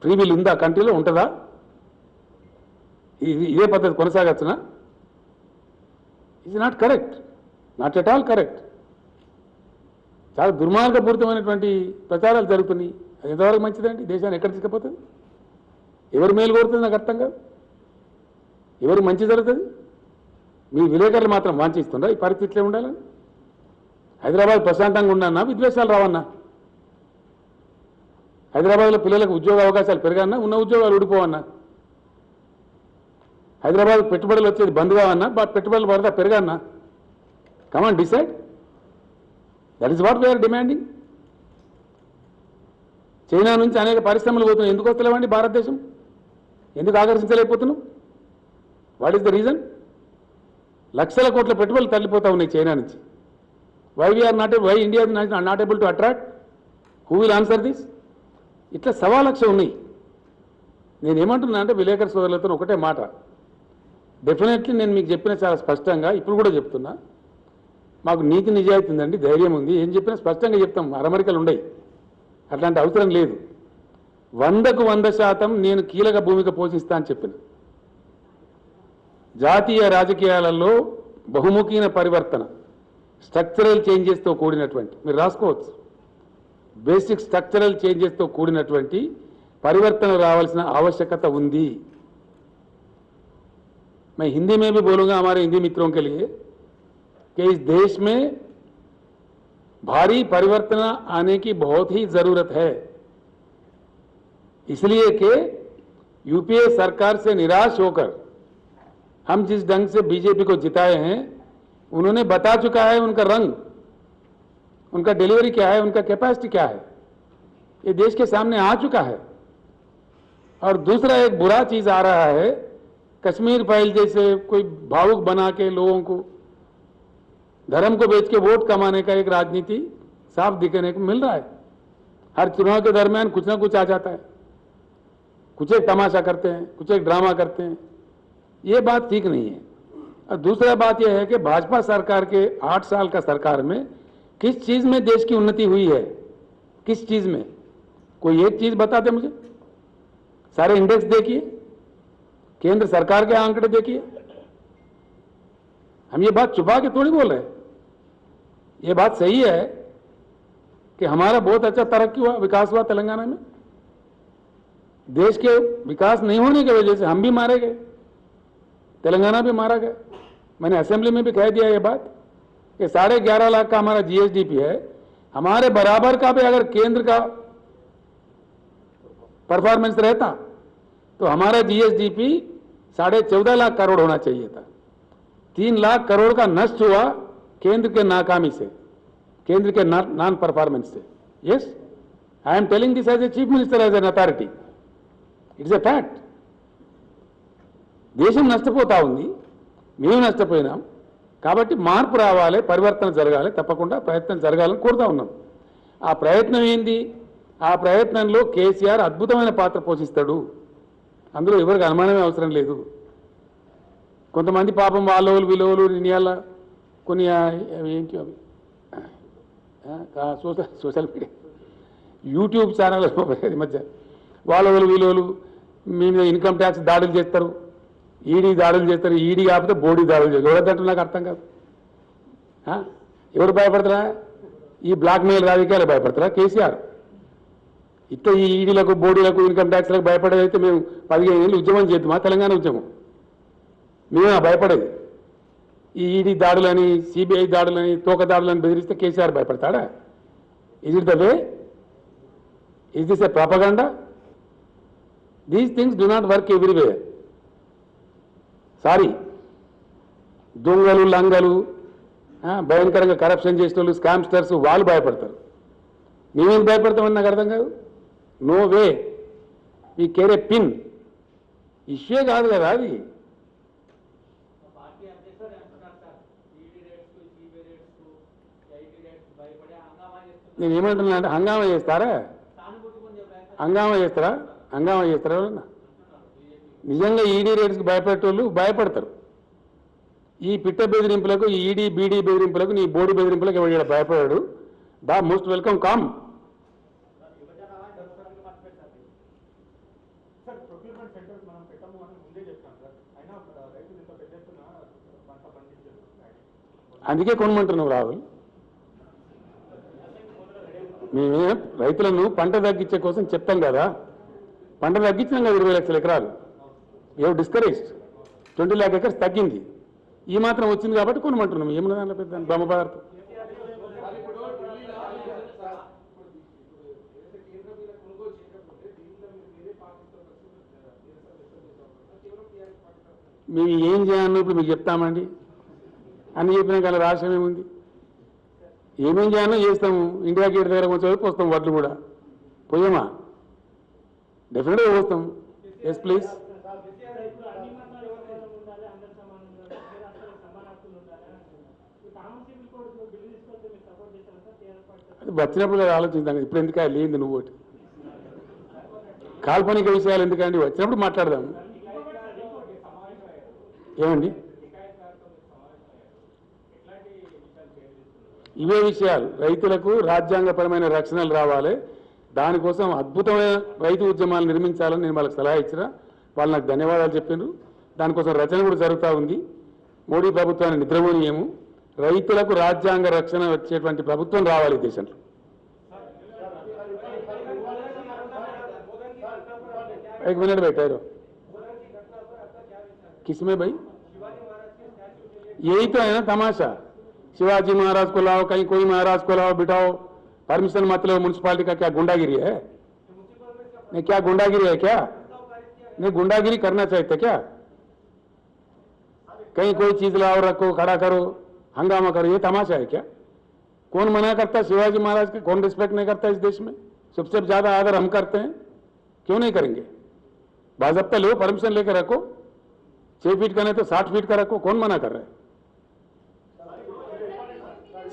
ఫ్రీ విల్ ఉందా కంట్రీలో? ఉంటుందా? ఇదే పద్ధతి కొనసాగచ్చునా? It's not correct, not at all correct. చాలా దుర్మార్గపూరితమైనటువంటి ప్రచారాలు జరుగుతున్నాయి. అది ఎంతవరకు మంచిదండి? దేశాన్ని ఎక్కడ తీసుకుపోతుంది? ఎవరు మేలు కోరుతుంది నాకు అర్థం కాదు. ఎవరు మంచి జరుగుతుంది? మీ విలేకరులు మాత్రం వాంఛిస్తుందా ఈ పరిస్థితిలో ఉండాలని? హైదరాబాద్ ప్రశాంతంగా ఉండన్నా విద్వేషాలు రావన్నా? హైదరాబాద్లో పిల్లలకు ఉద్యోగ అవకాశాలు పెరగన్నా, ఉన్న ఉద్యోగాలు ఊడిపోవన్నా? హైదరాబాద్ పెట్టుబడులు వచ్చేది బంద్ కావన్నా, పెట్టుబడులు పడతా పెరగన్నా? Come on decide, that is what we are demanding. China నుంచి అనేక పరిశ్రమలు పోతున్నాయి, ఎందుకు వస్తలేవండి భారతదేశం? ఎందుకు ఆకర్షించలేకపోతున్నాం? What is the reason? లక్షల కోట్ల పెట్టుబడులు తరలిపోతా ఉన్నాయి చైనా నుంచి. Why India not able to attract? Who will answer this? ఇట్లా 1,000,000 ఉన్నాయి. నేనేమంటున్నా అంటే విలేకరు సోదరులతో ఒకటే మాట, డెఫినెట్లీ నేను మీకు చెప్పిన చాలా స్పష్టంగా ఇప్పుడు కూడా చెప్తున్నా, మాకు నీతి నిజాయితీ ఉందండి, ధైర్యం ఉంది, ఏం చెప్పినా స్పష్టంగా చెప్తాం, అరమరికలు ఉండయి, అట్లాంటి అవసరం లేదు. 100కు 100% నేను కీలక భూమిక పోషిస్తా అని చెప్పిన. జాతీయ రాజకీయాలలో బహుముఖీన పరివర్తన, స్ట్రక్చరల్ చేంజెస్తో కూడినటువంటి, మీరు రాసుకోవచ్చు, బేసిక్ స్ట్రక్చరల్ చేంజెస్తో కూడినటువంటి परिवर्तन रावाल्సిన आवश्यकता ఉంది। मैं हिंदी में भी बोलूंगा हमारे हिंदी मित्रों के लिए कि इस देश में भारी परिवर्तन आने की बहुत ही जरूरत है, इसलिए कि यूपीए सरकार से निराश होकर हम जिस ढंग से बीजेपी को जिताए हैं, उन्होंने बता चुका है उनका रंग, उनका डिलीवरी क्या है, उनका कैपेसिटी क्या है, ये देश के सामने आ चुका है। और दूसरा एक बुरा चीज आ रहा है, कश्मीर फाइल जैसे कोई भावुक बना के लोगों को धर्म को बेच के वोट कमाने का एक राजनीति साफ दिखने को मिल रहा है। हर चुनाव के दरमियान कुछ ना कुछ आ जाता है, कुछ एक तमाशा करते हैं, कुछ एक ड्रामा करते हैं, ये बात ठीक नहीं है। और दूसरा बात यह है कि भाजपा सरकार के 8 साल का सरकार में किस चीज में देश की उन्नति हुई है, किस चीज में, कोई एक चीज बताते मुझे। सारे इंडेक्स देखिए, केंद्र सरकार के आंकड़े देखिए, हम ये बात छुपा के थोड़ी बोल रहे हैं, ये बात सही है कि हमारा बहुत अच्छा तरक्की हुआ, विकास हुआ तेलंगाना में। देश के विकास नहीं होने की वजह से हम भी मारे गए, तेलंगाना भी मारा गया। मैंने असेंबली में भी कह दिया ये बात कि 11.5 लाख का हमारा जीएसडीपी है, हमारे बराबर का भी अगर केंद्र का परफॉर्मेंस रहता तो हमारा जीएसडीपी 14.5 लाख करोड़ होना चाहिए था। 3 लाख करोड़ का नष्ट हुआ केंद्र के नाकामी से, केंद्र के नॉन परफॉर्मेंस से। Yes, I am telling this as a chief minister, as an authority, it's a fact. దేశం నష్టపోతా ఉంది, మేము నష్టపోయినాం, కాబట్టి మార్పు రావాలి, పరివర్తన జరగాలి, తప్పకుండా ప్రయత్నం జరగాలని కోరుతా ఉన్నాం। ఆ ప్రయత్నం ఏంది? ఆ ప్రయత్నంలో కేసీఆర్ అద్భుతమైన పాత్ర పోషిస్తాడు, అందులో ఎవరికి అనుమానమే అవసరం లేదు। కొంతమంది పాపం వాళ్ళోళ్ళు వీళ్ళోళ్ళు నిర్ణయాల కొన్ని ఏంటి అవి సోషల్ మీడియా యూట్యూబ్ ఛానల్ ఈ మధ్య వాళ్ళోళ్ళు వీళ్ళోళ్ళు మీ మీద ఇన్కమ్ ట్యాక్స్ దాడులు చేస్తారు, ఈడీ దాడులు చేస్తారు, ఈడీ కాకపోతే బోడీ దాడులు చేస్తారు. ఎవరిదంటే నాకు అర్థం కాదు. ఎవరు భయపడతారా? ఈ బ్లాక్ మెయిల్ రాజకీయాలు భయపడతారా? కేసీఆర్ ఇట్లా ఈ ఈడీలకు బోడీలకు ఇన్కమ్ ట్యాక్స్లకు భయపడేదైతే మేము 15 ఏళ్ళు ఉద్యమం చేద్దామా? తెలంగాణ ఉద్యమం మేమే భయపడేది. ఈ ఈడీ దాడులని, సిబిఐ దాడులని, తోక దాడులని బెదిరిస్తే కేసీఆర్ భయపడతాడా? Is it the way? Is this a propaganda? These things do not work everywhere. Sorry, దొంగలు లంగలు భయంకరంగా కరప్షన్ చేసిన వాళ్ళు, స్కామ్స్టర్స్ వాళ్ళు భయపడతారు. మేమేం భయపడతామని నాకు అర్థం కాదు. నో వే, ఈ కేరే పిన్ ఇష్యూ కాదు కదా అది. పార్టీ అధ్యక్షుడు అంటున్నారు sir, ED rates CBI rates IT rates భయపడే హంగామా చేస్తున్నారు. నేను ఏమంటున్నా అంటే హంగామా చేస్తారా? సానుభూతి పొందే ప్రయత్నం హంగామా చేస్తారా? హంగామా చేస్తారా ఎవరన్నా? నిజంగా ఈడీ రేట్స్కి భయపడేటోళ్ళు భయపడతారు. ఈ పిట్ట బెదిరింపులకు, ఈ ఈడీ బీడీ బెదిరింపులకు, నీ బోడీ బెదిరింపులకు ఎవరు భయపడాడు? The most welcome come. Sir procurement centres మనం పెట్టము అని ముందే చెప్తాం సార్, అయినా రైతులు ఇంత పెద్ద ఎత్తున పంట పండించారు. అందుకే కొనమంటున్నావు రాహుల్. మేమే రైతులను పంట తగ్గించే కోసం చెప్తాం కదా. పంట తగ్గించినాం కదా 20 లక్షల ఎకరాలు. ఏవో డిస్కరేజ్డ్ 20 lakh acres తగ్గింది. ఈ మాత్రం వచ్చింది కాబట్టి కొనమంటున్నాం. ఏమన్నా దాంట్లో పెద్ద బ్రహ్మ పదార్థం. మేము ఏం చేయాలన్నా ఇప్పుడు మీకు చెప్తామండి. అన్ని చెప్పినా కానీ రాష్ట్రం ఏముంది? ఏమేం చేయాలన్నా చేస్తాము. ఇండియా గేట్ దగ్గర కొంచెం వరకు వస్తాం. వడ్లు కూడా పోయామా? డెఫినెట్గా పోస్తాం. Yes please. అది వచ్చినప్పుడు కదా ఆలోచిస్తాం. ఇప్పుడు ఎందుకు లేనిది నువ్వు ఒకటి కాల్పనిక విషయాలు ఎందుకండి? వచ్చినప్పుడు మాట్లాడదాం. ఏమండి ఇవే విషయాలు? రైతులకు రాజ్యాంగపరమైన రక్షణలు రావాలి. దానికోసం అద్భుతమైన రైతు ఉద్యమాలు నిర్మించాలని నేను వాళ్ళకి సలహా ఇచ్చిన. వాళ్ళు నాకు ధన్యవాదాలు చెప్పారు. దానికోసం రచన కూడా జరుగుతూ ఉంది. మోడీ ప్రభుత్వాన్ని నిద్రపోనీయము. రైతులకు రాజ్యాంగ రక్షణ వచ్చేటువంటి ప్రభుత్వం రావాలి ఈ దేశంలో. एक मिनट बैठे रहो. किसमें भाई? यही तो है ना तमाशा. शिवाजी महाराज को लाओ, कहीं कोई महाराज को लाओ, बिठाओ. परमिशन मत लो. म्युनिसिपालिटी का क्या गुंडागिरी है? नहीं, क्या गुंडागिरी है क्या? नहीं, गुंडागिरी करना चाहिए क्या? कहीं कोई चीज लाओ, रखो, खड़ा करो, हंगामा करो, ये तमाशा है क्या? कौन मना करता? शिवाजी महाराज का कौन रिस्पेक्ट नहीं करता इस देश में? सबसे ज्यादा आदर हम करते हैं. क्यों नहीं करेंगे? बाज़ाब्ता लो, परमिशन लेकर रखो. 6 फीट का नहीं तो 60 फीट का रखो. कौन मना कर रहा है?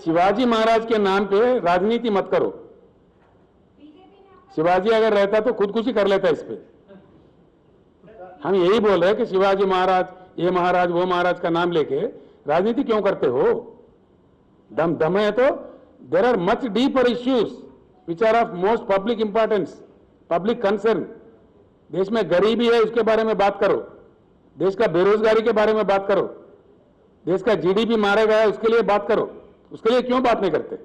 शिवाजी महाराज के नाम पे राजनीति मत करो. शिवाजी अगर रहता तो खुदकुशी कर लेता इस पे. हम यही बोल रहे हैं कि शिवाजी महाराज, ये महाराज, वो महाराज का नाम लेके राजनीति क्यों करते हो? दम है तो there are much deeper issues which are of most public importance, public concern. देश में गरीबी है, उसके बारे में बात करो. देश का बेरोजगारी के बारे में बात करो. देश का जीडीपी मारा गया है, उसके लिए बात करो. उसके लिए क्यों बात नहीं करते?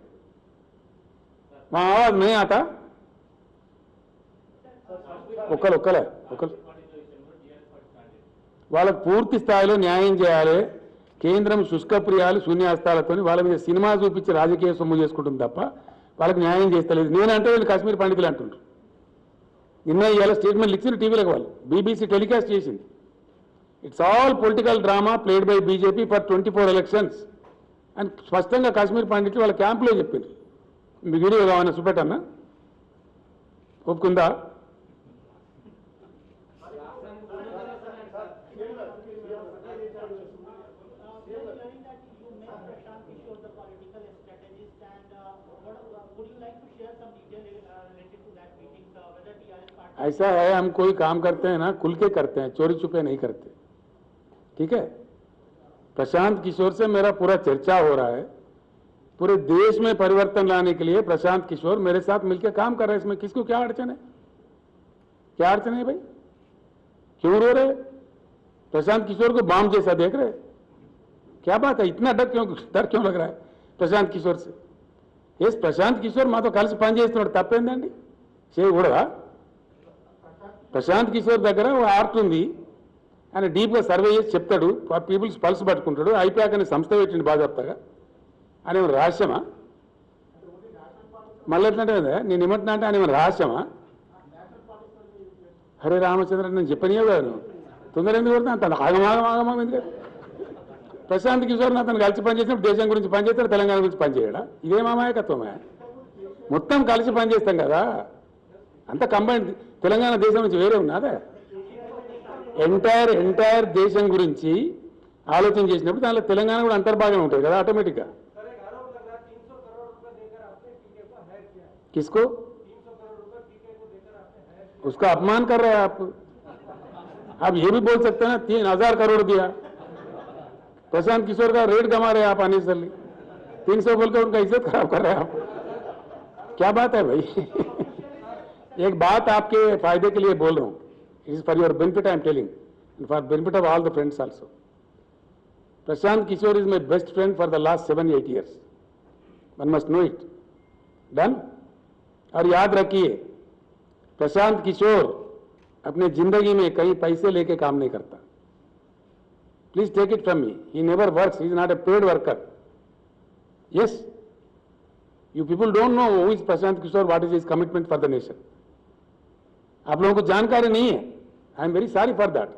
वहां आवाज नहीं आता. ఒక్కలు వాళ్ళకు పూర్తి స్థాయిలో న్యాయం చేయాలి. కేంద్రం శుష్కప్రియాలు శూన్యాస్తాలతో వాళ్ళ మీద సినిమా చూపించి రాజకీయ సొమ్ము చేసుకుంటుంది తప్ప వాళ్ళకి న్యాయం చేస్తలేదు. నేనంటే వీళ్ళు కాశ్మీర్ పండితులు అంటుండ్రు. నిన్న ఇవాళ స్టేట్మెంట్లు ఇచ్చిన టీవీలకు వాళ్ళు బీబీసీ టెలికాస్ట్ చేసింది. It's all political drama played by BJP for 24 elections అని స్పష్టంగా కాశ్మీర్ పండితులు వాళ్ళ క్యాంపులో చెప్పింది. మీ వీడియో కావాలని చూపెట్టన్నా? ఒప్పుకుందా? ऐसा है, हम कोई काम करते हैं ना खुल के करते हैं, चोरी छुपे नहीं करते. ठीक है? प्रशांत किशोर से मेरा पूरा चर्चा हो रहा है। पूरे देश में परिवर्तन लाने के लिए प्रशांत किशोर मेरे साथ मिलकर काम कर रहे हैं। इसमें किसको क्या अड़चन है? क्या अड़चन है भाई? क्यों रो रहे? प्रशांत किशोर को बाम जैसा देख रहे? क्या बात है? इतना डर क्यों लग रहा है प्रशांत किशोर से? ఎస్ ప్రశాంత్ కిషోర్ మాతో కలిసి పనిచేస్తున్నాడు, తప్పేందండి? చేయకూడదా? ప్రశాంత్ కిషోర్ దగ్గర ఒక ఆర్ట్ ఉంది, ఆయన డీప్గా సర్వే చేసి చెప్తాడు, పీపుల్స్ పల్స్ పట్టుకుంటాడు. ఐపాక్ అనే సంస్థ పెట్టిండు బాజాప్తాగా. ఆయన ఏమైనా రహస్యమా? మళ్ళీ ఎట్లంటే నేను ఏమంటున్నా అంటే ఆయన ఏమైనా రహస్యమా? హరే రామచంద్ర, నేను చెప్పనియో కదా నువ్వు తొందర ఎందుకు కొడతా? అంత ఆగమాగం ఎందుకు? ప్రశాంత్ కిషోర్ అతను కలిసి పనిచేసినప్పుడు దేశం గురించి పనిచేస్తాడు, తెలంగాణ గురించి పనిచేయడా? ఇదేం అమాయకత్వమే? మొత్తం కలిసి పనిచేస్తాం కదా, అంత కంబైండ్. తెలంగాణ దేశం నుంచి వేరే ఉన్నదే. ఎంటైర్ దేశం గురించి ఆలోచన చేసినప్పుడు దానిలో తెలంగాణ కూడా అంతర్భాగం ఉంటుంది కదా ఆటోమేటిక్గా. किसको? उसका अपमान कर रहे हैं आप ये भी बोल सकते हैं ना 3000 करोड़ दिया। प्रशांत किशोर का रेट गंवा रहे हैं आप अननेसेसरली। 300 बोल के उनका इज्जत खराब कर रहे हैं आप। क्या बात है भाई? एक बात आपके फायदे के लिए बोल रहा हूं, it is for your benefit I am telling, for benefit of all the friends also. Prashant Kishor is my best friend for the last 7-8 years. One must know it. Done? और याद रखिए, प्रशांत किशोर अपने जिंदगी में कहीं पैसे लेके काम नहीं करता। Please take it from me, he never works, he is not a paid worker. Yes, you people don't know who is Prashant Kishor, what is his commitment for the nation. आप लोगों को जानकारी नहीं है, I am very sorry for that.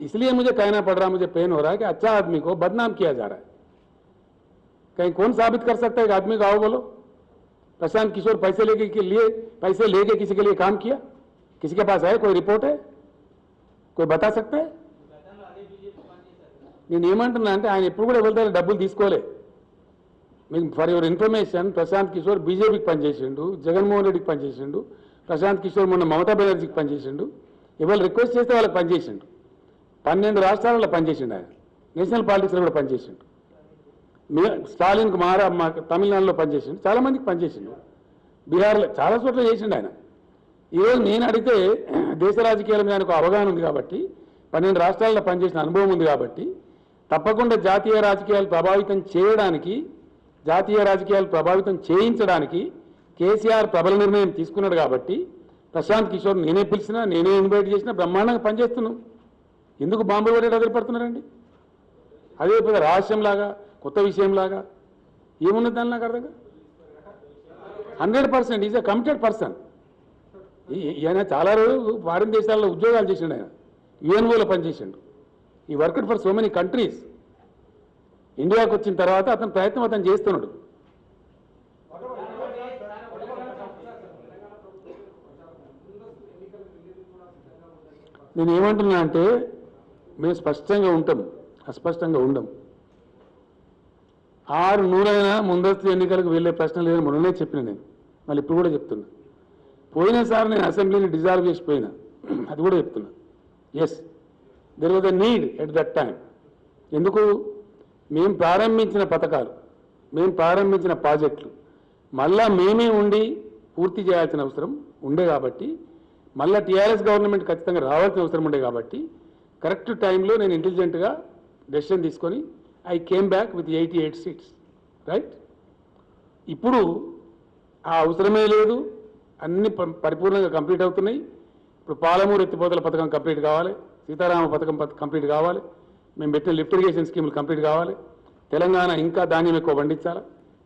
इसलिए मुझे कहना पड़ रहा, मुझे पेन हो रहा है कि अच्छा आदमी को बदनाम किया जा रहा है। कहीं कौन साबित कर सकता है एक आदमी को? आओ बोलो, प्रशांत किशोर पैसे लेके किसी के लिए काम किया? किसी के पास है कोई रिपोर्ट? है कोई बता सकता है? నేను ఏమంటున్నా అంటే ఆయన ఎప్పుడు కూడా వెళ్తారు డబ్బులు తీసుకోలే. మీకు for your information, Prashant Kishor బీజేపీకి పనిచేసిండు, జగన్మోహన్ రెడ్డికి పనిచేసిండు, ప్రశాంత్ కిషోర్ మొన్న మమతా బెనర్జీకి పనిచేసిండు, ఎవరు రిక్వెస్ట్ చేస్తే వాళ్ళకి పనిచేసిండు. 12 రాష్ట్రాలలో పనిచేసిండు ఆయన, నేషనల్ పాలిటిక్స్లో కూడా పనిచేసిండు. స్టాలిన్ తమిళనాడులో పనిచేసిండు, చాలా మందికి పనిచేసిండు, బీహార్లో చాలా చోట్ల చేసిండు ఆయన. ఈరోజు నేను అడిగితే దేశ రాజకీయాల మీద ఆయనకు అవగాహన ఉంది కాబట్టి, 12 రాష్ట్రాల్లో పనిచేసిన అనుభవం ఉంది కాబట్టి, తప్పకుండా జాతీయ రాజకీయాలు ప్రభావితం చేయించడానికి కేసీఆర్ ప్రబల నిర్ణయం తీసుకున్నాడు కాబట్టి, ప్రశాంత్ కిషోర్ నేనే పిలిచినా, నేనే ఇన్వైట్ చేసినా బ్రహ్మాండంగా పనిచేస్తున్నాం. ఎందుకు బాంబులు పడేట ఎదురుపడుతున్నారండి? అదే పెద్ద రహస్యంలాగా, కొత్త విషయంలాగా ఏమున్నది దాని? నాకు అర్థంగా 100% ఈజ్ అ కమిటెడ్ పర్సన్. ఈయన చాలా రోజులు ఫారిన్ దేశాల్లో ఉద్యోగాలు చేసిండు, ఆయన యుఎన్ఓలో పనిచేసిండు. ఈ worked for so many countries. ఇండియాకి వచ్చిన తర్వాత అతని ప్రయత్నం అతను చేస్తున్నాడు. నేను ఏమంటున్నా అంటే, మేము స్పష్టంగా ఉంటాం, అస్పష్టంగా ఉండం. 600 ముందస్తు ఎన్నికలకు వెళ్ళే ప్రశ్న లేదని మొన్ననే చెప్పిన నేను, మళ్ళీ ఇప్పుడు కూడా చెప్తున్నా. పోయినసారి నేను అసెంబ్లీని డిజాల్వ్ చేసిపోయినా, అది కూడా చెప్తున్నా. Yes, there was a need at that time. ఎందుకు? మేము ప్రారంభించిన పథకాలు, మేము ప్రారంభించిన ప్రాజెక్టులు మళ్ళా మేమే ఉండి పూర్తి చేయాల్సిన అవసరం ఉండే కాబట్టి, మళ్ళీ టీఆర్ఎస్ గవర్నమెంట్ ఖచ్చితంగా రావాల్సిన అవసరం ఉండే కాబట్టి, కరెక్ట్ టైంలో నేను ఇంటెలిజెంట్గా డెసిషన్ తీసుకొని I came back with 88 seats, right? ఇప్పుడు ఆ అవసరమే లేదు, అన్ని పరిపూర్ణంగా కంప్లీట్ అవుతున్నాయి. ఇప్పుడు పాలమూరు ఎత్తిపోతల పథకం కంప్లీట్ కావాలి, సీతారామ పథకం కంప్లీట్ కావాలి, మేము పెట్టిన లిఫ్ట్ ఇరిగేషన్ స్కీములు కంప్లీట్ కావాలి, తెలంగాణ ఇంకా ధాన్యం ఎక్కువ పండించాలి,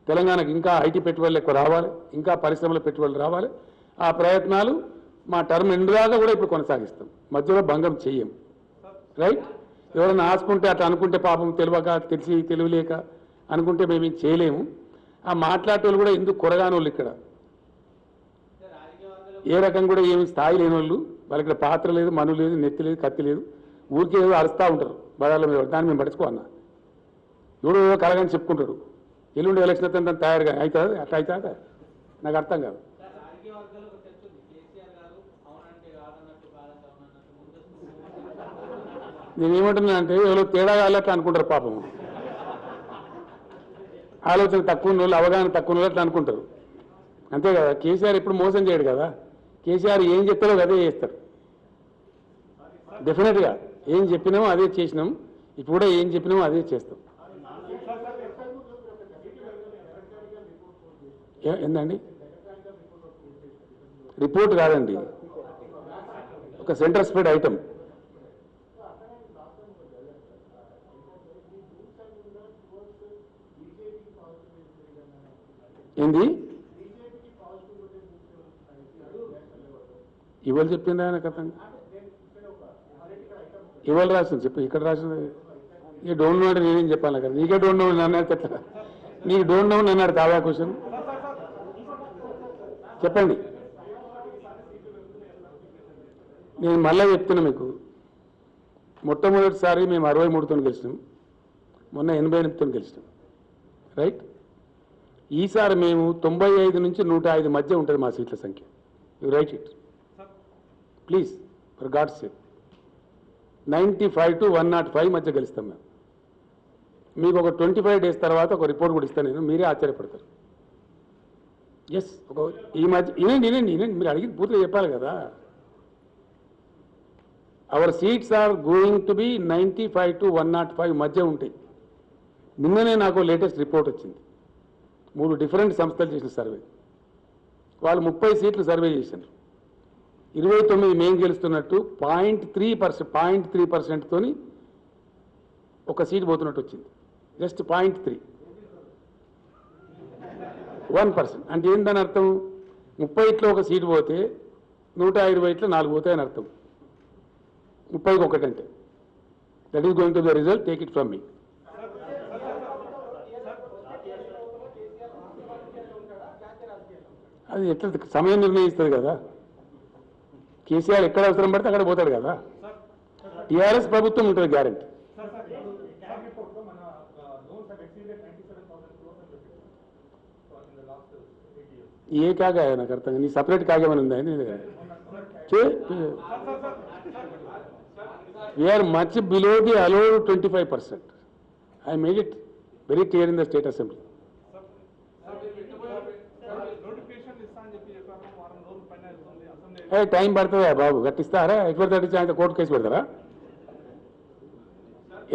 తెలంగాణకు ఇంకా ఐటీ పెట్టుబడులు ఎక్కువ రావాలి, ఇంకా పరిశ్రమల పెట్టుబడులు రావాలి. ఆ ప్రయత్నాలు మా టర్మ్ ఎండ్ దాకా కూడా ఇప్పుడు కొనసాగిస్తాం, మధ్యలో భంగం చెయ్యం, రైట్? ఎవరైనా ఆసుకుంటే అట్లా అనుకుంటే పాపం తెలియలేక అనుకుంటే మేము చేయలేము. ఆ మాట్లాడేవాళ్ళు కూడా ఎందుకు కొరగాని వాళ్ళు ఇక్కడ ఏ రకం కూడా ఏమి స్థాయి లేని వాళ్ళు, వాళ్ళకి ఇక్కడ పాత్ర లేదు, మను లేదు, నెత్తి లేదు, కత్తి లేదు, ఊరికే ఏదో అరుస్తూ ఉంటారు బడాల మీద. దాన్ని మేము పడుచుకోన్నా, ఎవడో ఏదో కలగాని చెప్పుకుంటాడు. ఎల్లుండి ఎలక్షన్ అయితే తయారుగా అవుతుంది, అట్లా అవుతుందా? నాకు అర్థం కాదు. నేనేమంటున్నా అంటే ఎవరో తేడా కాలేట్లా అనుకుంటారు పాపం. ఆలోచన తక్కువ ఉన్న వాళ్ళు, అవగాహన తక్కువ ఉన్న వాళ్ళు అట్లా అనుకుంటారు. అంతే కదా, కేసీఆర్ ఎప్పుడు మోసం చేయడు కదా. కేసీఆర్ ఏం చెప్తారో అదే చేస్తారు. డెఫినెట్గా ఏం చెప్పినామో అదే చేసినాం, ఇప్పుడు కూడా ఏం చెప్పినామో అదే చేస్తాం. ఏందండి రిపోర్ట్ కాదండి, ఒక సెంటర్ స్ప్రెడ్ ఐటమ్. ఏంది ఇవాళ చెప్పింది ఆయన కథ, ఇవాళ రాసింది చెప్పు, ఇక్కడ రాసింది. ఈ డోంట్ నో అంటే నేనేం చెప్పాలి కదా, నీకే డోంట్ నో అన్నాడు కదా, నీకు డోంట్ నో అన్నాడు కావా క్వశ్చన్ చెప్పండి. నేను మళ్ళీ చెప్తున్నా మీకు, మొట్టమొదటిసారి మేము 63తో గెలిచినాం, మొన్న 88తో గెలిచినాం, రైట్. ఈసారి మేము 95 నుంచి 105 మధ్య ఉంటుంది మా సీట్ల సంఖ్య. You write it please, for God's sake. 95 to 105 మధ్య గెలుస్తాం మేము. మీకు ఒక 25 days తర్వాత ఒక రిపోర్ట్ కూడా ఇస్తాను నేను, మీరే ఆశ్చర్యపడతారు. ఎస్, ఈ మధ్య వినండి, మీరు అడిగి పూర్తిగా చెప్పాలి కదా. Our seats are going to be 95 to 105 మధ్య ఉంటాయి. నిన్ననే నాకు లేటెస్ట్ రిపోర్ట్ వచ్చింది, 3 డిఫరెంట్ సంస్థలు చేసిన సర్వే. వాళ్ళు 30 సీట్లు సర్వే చేశారు, 29 మేము గెలుస్తున్నట్టు 0.3% తోని ఒక సీట్ పోతున్నట్టు వచ్చింది. జస్ట్ 0.3%. అంటే ఏందని అర్థం, 30లో ఒక సీటు పోతే 120లో 4 పోతాయని అర్థం. 30కి 1 అంటే that is going to the result, take it from మీ. అది ఎట్లా సమయం నిర్ణయిస్తుంది కదా. కేసీఆర్ ఎక్కడ అవసరం పడితే అక్కడ పోతాడు కదా. టీఆర్ఎస్ ప్రభుత్వం ఉంటుంది గ్యారంటీ. ఏ కాగా నాకు అర్థం, నీ సపరేట్ కాగేమని ఉందా నీ దగ్గర? We're much below the allowed 25%. I made it very clear in the state assembly. Time పడుతుందా బాబు, గట్టిస్తారా? ఎక్కడ తట్టించి ఆయన కోర్టు కేసు పెడతారా?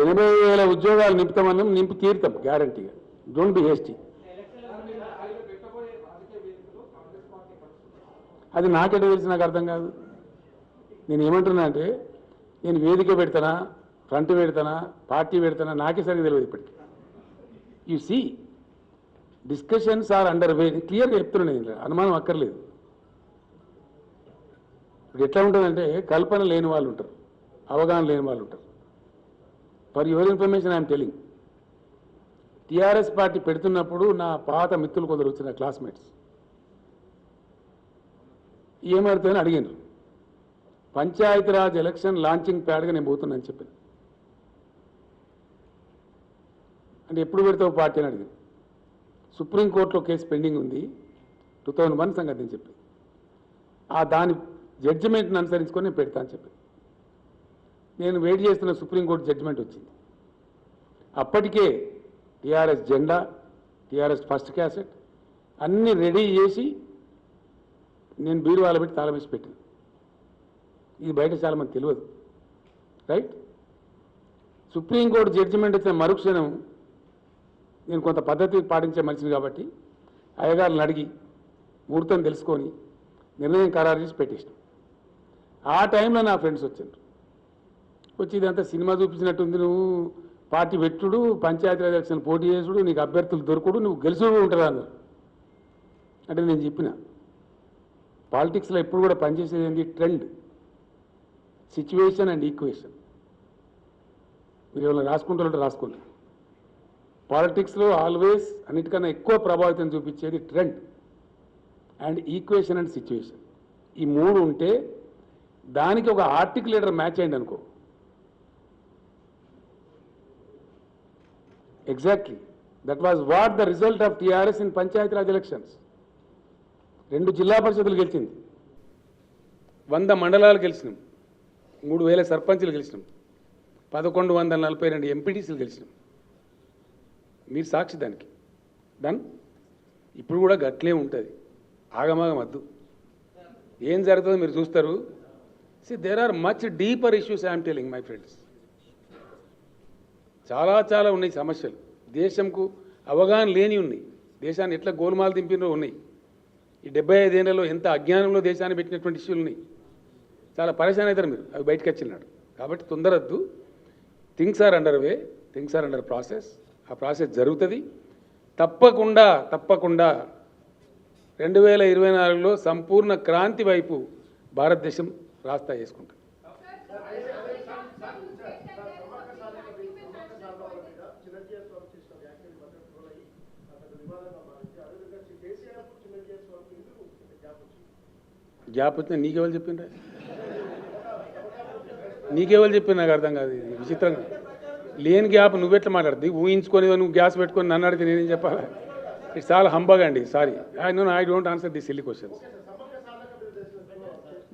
80,000 ఉద్యోగాలు నింపుతామన్నాం, నింపి తీరుతాం గ్యారంటీగా. Don't be hasty. అది నాకెట తెలిసి నాకు అర్థం కాదు. నేను ఏమంటున్నా అంటే, నేను వేదిక పెడతానా, ఫ్రంట్ పెడతానా, పార్టీ పెడతానా, నాకే సరిగ్గా తెలియదు ఇప్పటికి. You see discussions are under way. క్లియర్గా చెప్తున్నాను, నేను అనుమానం అక్కర్లేదు. ఇప్పుడు ఎట్లా ఉంటుందంటే, కల్పన లేని వాళ్ళు ఉంటారు, అవగాహన లేని వాళ్ళు ఉంటారు. For your information I'm telling, TRS party పెడుతున్నప్పుడు నా పాత మిత్రులు కొందరు వచ్చిన క్లాస్మేట్స్ ఏమవుతుందని అడిగారు. పంచాయతీరాజ్ ఎలక్షన్ లాంచింగ్ ప్యాడ్గా నేను పోతున్నాను అని చెప్పాను. అంటే ఎప్పుడు పెడతావు పార్టీ అని అడిగాను. సుప్రీంకోర్టులో కేసు పెండింగ్ ఉంది, 2001 సంగతి అని చెప్పి, దాని జడ్జిమెంట్ని అనుసరించుకొని నేను పెడతా అని చెప్పి నేను వెయిట్ చేస్తున్న సుప్రీంకోర్టు జడ్జిమెంట్ వచ్చింది. అప్పటికే టీఆర్ఎస్ జెండా, టీఆర్ఎస్ ఫస్ట్ క్యాసెట్ అన్నీ రెడీ చేసి నేను బీరువాలో పెట్టి తాళం వేసి పెట్టాను. ఇది బయట చాలామంది తెలియదు, రైట్. సుప్రీంకోర్టు జడ్జిమెంట్ వచ్చిన మరుక్షణం నేను కొంత పద్ధతి పాటించే మనిషిని కాబట్టి అయ్యగారులను అడిగి ముహూర్తం తెలుసుకొని నిర్ణయం ఖరారు చేసి పెట్టేసాను. ఆ టైంలో నా ఫ్రెండ్స్ వచ్చారు, వచ్చి ఇదంతా సినిమా చూపించినట్టుంది, నువ్వు పార్టీ పెట్టుడు, పంచాయతీరాజ్ ఎలక్షన్ పోటీ చేసుడు, నీకు అభ్యర్థులు దొరకడు, నువ్వు గెలుచుడు ఉంటారా అన్నారు. అంటే నేను చెప్పిన, పాలిటిక్స్లో ఎప్పుడు కూడా పనిచేసేది ఏంటి, ట్రెండ్, సిచ్యువేషన్ అండ్ ఈక్వేషన్. మీరు ఏమైనా రాసుకుంటారంటే రాసుకోండి. పాలిటిక్స్లో ఆల్వేస్ అన్నిటికన్నా ఎక్కువ ప్రభావితం చూపించేది trend and equation and situation. ఈ 3 ఉంటే దానికి ఒక ఆర్టికులేటర్ మ్యాచ్ అయింది అనుకో. Exactly that was what the result of TRS in Panchayati Raj elections. 2 జిల్లా పరిషత్తులు గెలిచింది, 100 మండలాలు గెలిచినాం, 3,000 సర్పంచులు గెలిచినాం, 1142 ఎంపీటీసీలు గెలిచినాం. మీరు సాక్షి దానికి. డన్. ఇప్పుడు కూడా గట్లే ఉంటుంది. ఆగమాగం వద్దు. ఏం జరుగుతుందో మీరు చూస్తారు. There are much deeper issues I'm telling my friends. చాలా ఉన్నాయి సమస్యలు. దేశంకు అవగాహన లేని ఉన్నాయి. దేశాన్ని ఎట్లా గోల్మాలు దింపినో ఉన్నాయి. ఈ 75 ఏళ్లలో ఎంత అజ్ఞానంలో దేశాన్ని పెట్టినటువంటి ఇష్యూలు ఉన్నాయి. చాలా పరేషాన్ అవుతారు మీరు అవి బయటకు వచ్చినాడు. కాబట్టి తొందరద్దు. Things are under way, things are under process. ఆ ప్రాసెస్ జరుగుతుంది. తప్పకుండా 2024లో సంపూర్ణ క్రాంతి వైపు భారతదేశం రాస్తా చేసుకుంటుంది. గ్యాప్ వచ్చినా నీకెవరు చెప్పిండ్రా? నీకెవరు చెప్పింది నాకు అర్థం కాదు. ఇది విచిత్రంగా లేని గ్యాప్ నువ్వెట్లా మాట్లాడుతుంది? ఊహించుకొని నువ్వు గ్యాస్ పెట్టుకొని నన్ను అడిగితే నేనేం చెప్పాలా? ఇట్స్ ఆల్ హంబగ్ అండి. Sorry, I don't answer the silly questions.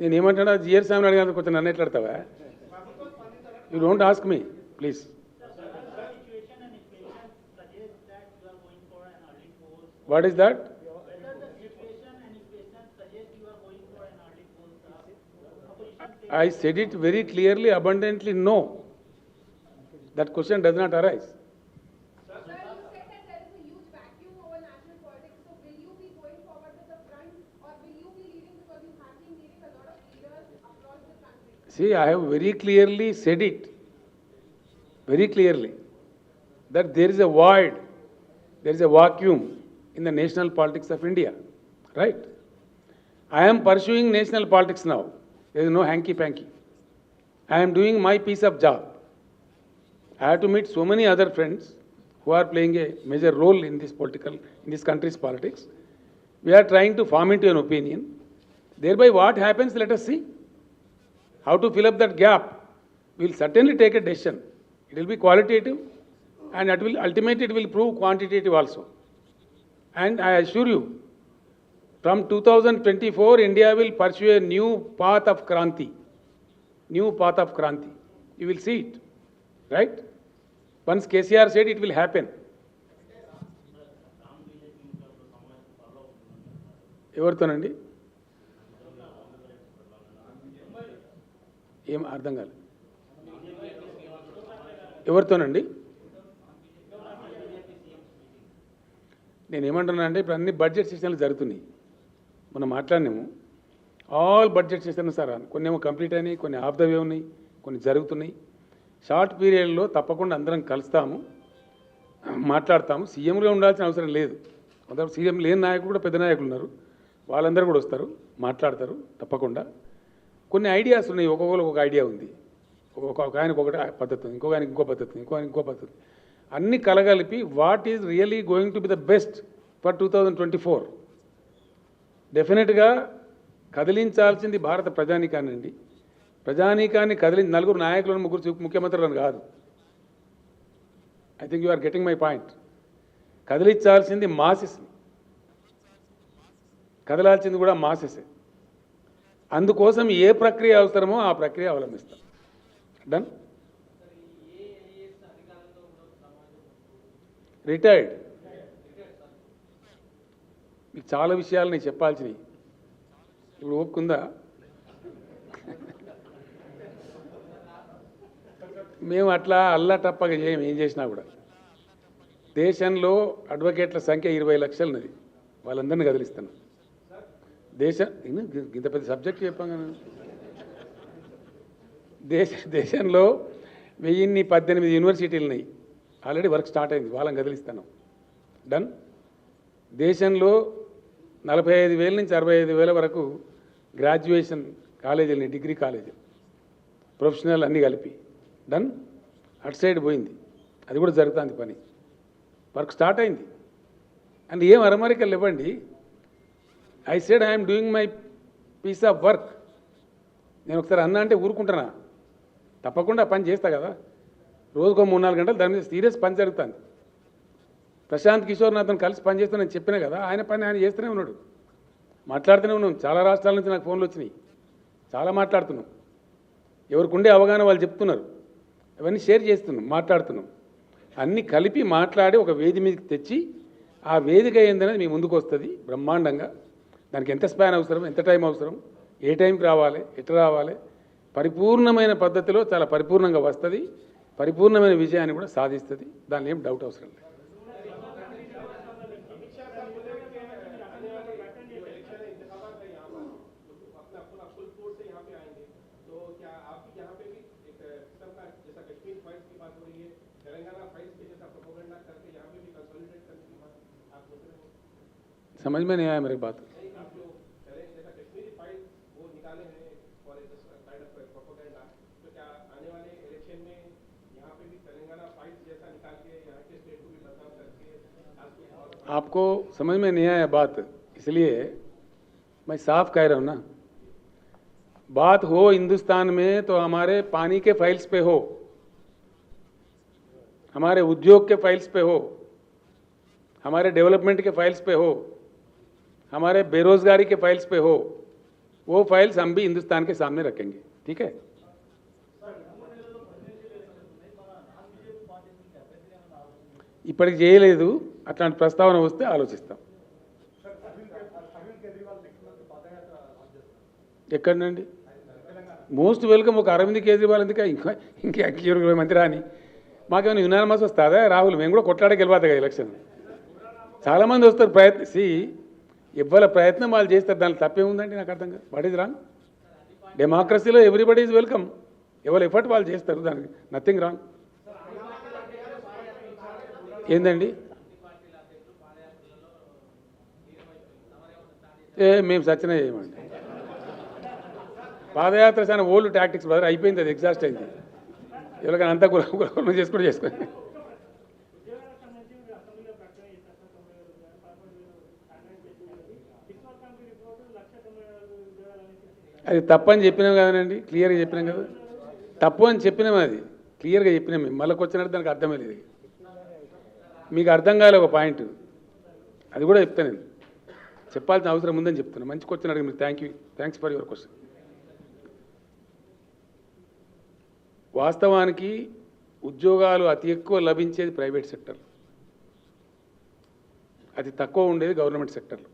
నేను ఏమంటున్నా జిఆర్ స్వామిని అడిగినందుకు కొంచెం నన్ను ఎట్లా అడతావా? You don't ask me please. What is that? I said it very clearly, abundantly, no. That question does not arise. Sir, you said that there is a huge vacuum over national politics. So will you be going forward with the front, or will you be leading, because you have been leading a lot of leaders across the country? See, I have very clearly said it, very clearly, that there is a void, there is a vacuum in the national politics of India, right? I am pursuing national politics now. There is no hanky-panky. I am doing my piece of job. I have to meet so many other friends who are playing a major role in this country's politics. We are trying to form into an opinion. Thereby what happens, let us see. How to fill up that gap. We will certainly take a decision. It will be qualitative, and ultimately it will prove quantitative also. And I assure you, from 2024, India will pursue a new path of Kranti. New path of Kranti. You will see it, right? Once KCR said it will happen. ఎవరితోనండి? ఏం అర్థం కాలేదు. ఎవరితోనండి? నేనేమంటున్నా అంటే ఇప్పుడు అన్ని budget సెషన్లు జరుగుతున్నాయి. మనం మాట్లాడినాము. ఆల్ బడ్జెట్ సెషన్స్ సార్, కొన్ని ఏమో కంప్లీట్ అయినాయి, కొన్ని ఆఫ్ ద వే ఉన్నాయి, కొన్ని జరుగుతున్నాయి. షార్ట్ పీరియడ్లో తప్పకుండా అందరం కలుస్తాము, మాట్లాడతాము. సీఎంగా ఉండాల్సిన అవసరం లేదు. కొంత సీఎం లేని నాయకులు కూడా పెద్ద నాయకులు ఉన్నారు, వాళ్ళందరూ కూడా వస్తారు, మాట్లాడతారు తప్పకుండా. కొన్ని ఐడియాస్ ఉన్నాయి, ఒక్కొక్కరికి ఒక ఐడియా ఉంది. ఒక ఆయనకు ఒకటి పద్ధతి ఉంది, ఇంకొక ఆయనకి ఇంకో పద్ధతి, ఇంకో పద్ధతి. అన్నీ కలగలిపి what is really going to be the best for 2024. డెఫినెట్గా కదిలించాల్సింది భారత ప్రజానీకాన్ని. ప్రజానీకాన్ని నలుగురు నాయకులను, ముగ్గురు ముఖ్యమంత్రులను కాదు. I think you are getting my point. కదిలించాల్సింది మాసెస్ని, కదలాల్సింది కూడా మాసెసే. అందుకోసం ఏ ప్రక్రియ అవసరమో ఆ ప్రక్రియ అవలంబిస్తాం. డన్. రిటైర్డ్. మీకు చాలా విషయాలు నేను చెప్పాల్సినవి. ఇప్పుడు ఒప్పుకుందా? మేము అట్లా అల్లాటప్పగా ఏం చేసినా కూడా దేశంలో అడ్వకేట్ల సంఖ్య 20 లక్షలు ఉన్నది. వాళ్ళందరినీ కదిలిస్తున్నాం. ఇంత పెద్ద సబ్జెక్ట్ చెప్పాను. దేశంలో 1018 యూనివర్సిటీలు ఉన్నాయి. ఆల్రెడీ వర్క్ స్టార్ట్ అయింది, వాళ్ళని కదిలిస్తున్నాం. డన్. దేశంలో 45,000 నుంచి 65,000 వరకు గ్రాడ్యుయేషన్ కాలేజీలని, డిగ్రీ కాలేజీలు, ప్రొఫెషనల్ అన్నీ కలిపి. డన్. అటు సైడ్ పోయింది, అది కూడా జరుగుతుంది పని. వర్క్ స్టార్ట్ అయింది. అండ్ ఏం అరమరికలు ఇవ్వండి. I said I'm doing my piece of work. నేను ఒకసారి అన్నా అంటే ఊరుకుంటున్నా? తప్పకుండా పని చేస్తా కదా. రోజుకో 3-4 గంటలు దాని మీద సీరియస్ పని జరుగుతుంది. ప్రశాంత్ కిషోర్ నాథన్ కలిసి పని చేస్తానని చెప్పినా కదా, ఆయన పని ఆయన చేస్తూనే ఉన్నాడు, మాట్లాడుతూనే ఉన్నాం. చాలా రాష్ట్రాల నుంచి నాకు ఫోన్లు వచ్చినాయి, చాలా మాట్లాడుతున్నాం. ఎవరికి ఉండే అవగాహన వాళ్ళు చెప్తున్నారు. అవన్నీ షేర్ చేస్తున్నాం, మాట్లాడుతున్నాం. అన్నీ కలిపి మాట్లాడి ఒక వేది మీదకి తెచ్చి ఆ వేదిక ఏందనేది మీ ముందుకు వస్తుంది బ్రహ్మాండంగా. దానికి ఎంత స్పాన్ అవసరం, ఎంత టైం అవసరం, ఏ టైంకి రావాలి, ఎట్లా రావాలి, పరిపూర్ణమైన పద్ధతిలో చాలా పరిపూర్ణంగా వస్తుంది. పరిపూర్ణమైన విజయాన్ని కూడా సాధిస్తుంది. దానిలో ఏం డౌట్ అవసరం లేదు. समझ में नहीं आया मेरी बात. आपको समझ में नहीं आया बात, इसलिए मैं साफ कह रहा हूं ना. बात हो हिंदुस्तान में तो हमारे पानी के फाइल्स पे हो, हमारे उद्योग के फाइल्स पे हो, हमारे डेवलपमेंट के फाइल्स पे हो, हमारे बेरोजगारी के फाइल्स पे हो. वो फाइल्स हम भी हिंदुस्तान के सामने रखेंगे. ठीक है. ఇప్పటికి చేయలేదు. అట్లాంటి ప్రస్తావన వస్తే ఆలోచిస్తాం. ఎక్కడనండి మోస్ట్ వెల్కమ్. ఒక అరవింద్ కేజ్రీవాల్ ఎందుకు ఇంకా 20 మంది రాని మాకేమైనా యునానిమస్ వస్తుందా? రాహుల్ మేము కూడా కొట్లాడే గెలవాలి ఎలక్షన్. చాలామంది వస్తారు ప్రయత్నించి ఇవ్వాల ప్రయత్నం వాళ్ళు చేస్తారు. దాంట్లో తప్పేముందండి? నాకు అర్థం కాదు. What is wrong? డెమోక్రసీలో ఎవ్రీబడి ఈజ్ వెల్కమ్. ఎవరి ఎఫర్ట్ వాళ్ళు చేస్తారు, దానికి నథింగ్ రాంగ్. ఏందండి మేము సచిన చేయమండి. పాదయాత్ర చాలా ఓల్డ్ టాక్టిక్స్ బ్రదర్, అయిపోయింది, అది ఎగ్జాస్ట్ అయింది. ఎవరికైనా అంతా కులం చేసుకుని చేసుకోండి. అది తప్పని చెప్పినాం కదండి, క్లియర్గా చెప్పినాం కదా. తప్పు అని చెప్పినాం, అది క్లియర్గా చెప్పినాం. మేము మళ్ళీ వచ్చినట్టు దానికి అర్థమే లేదు. మీకు అర్థం కాలే ఒక పాయింట్, అది కూడా చెప్తాను. నేను చెప్పాల్సిన అవసరం ఉందని చెప్తున్నాను. మంచి క్వశ్చన్ అడిగి మీరు థ్యాంక్స్ ఫర్ యువర్ క్వశ్చన్. వాస్తవానికి ఉద్యోగాలు అతి ఎక్కువ లభించేది ప్రైవేట్ సెక్టర్, అతి తక్కువ ఉండేది గవర్నమెంట్ సెక్టర్లో.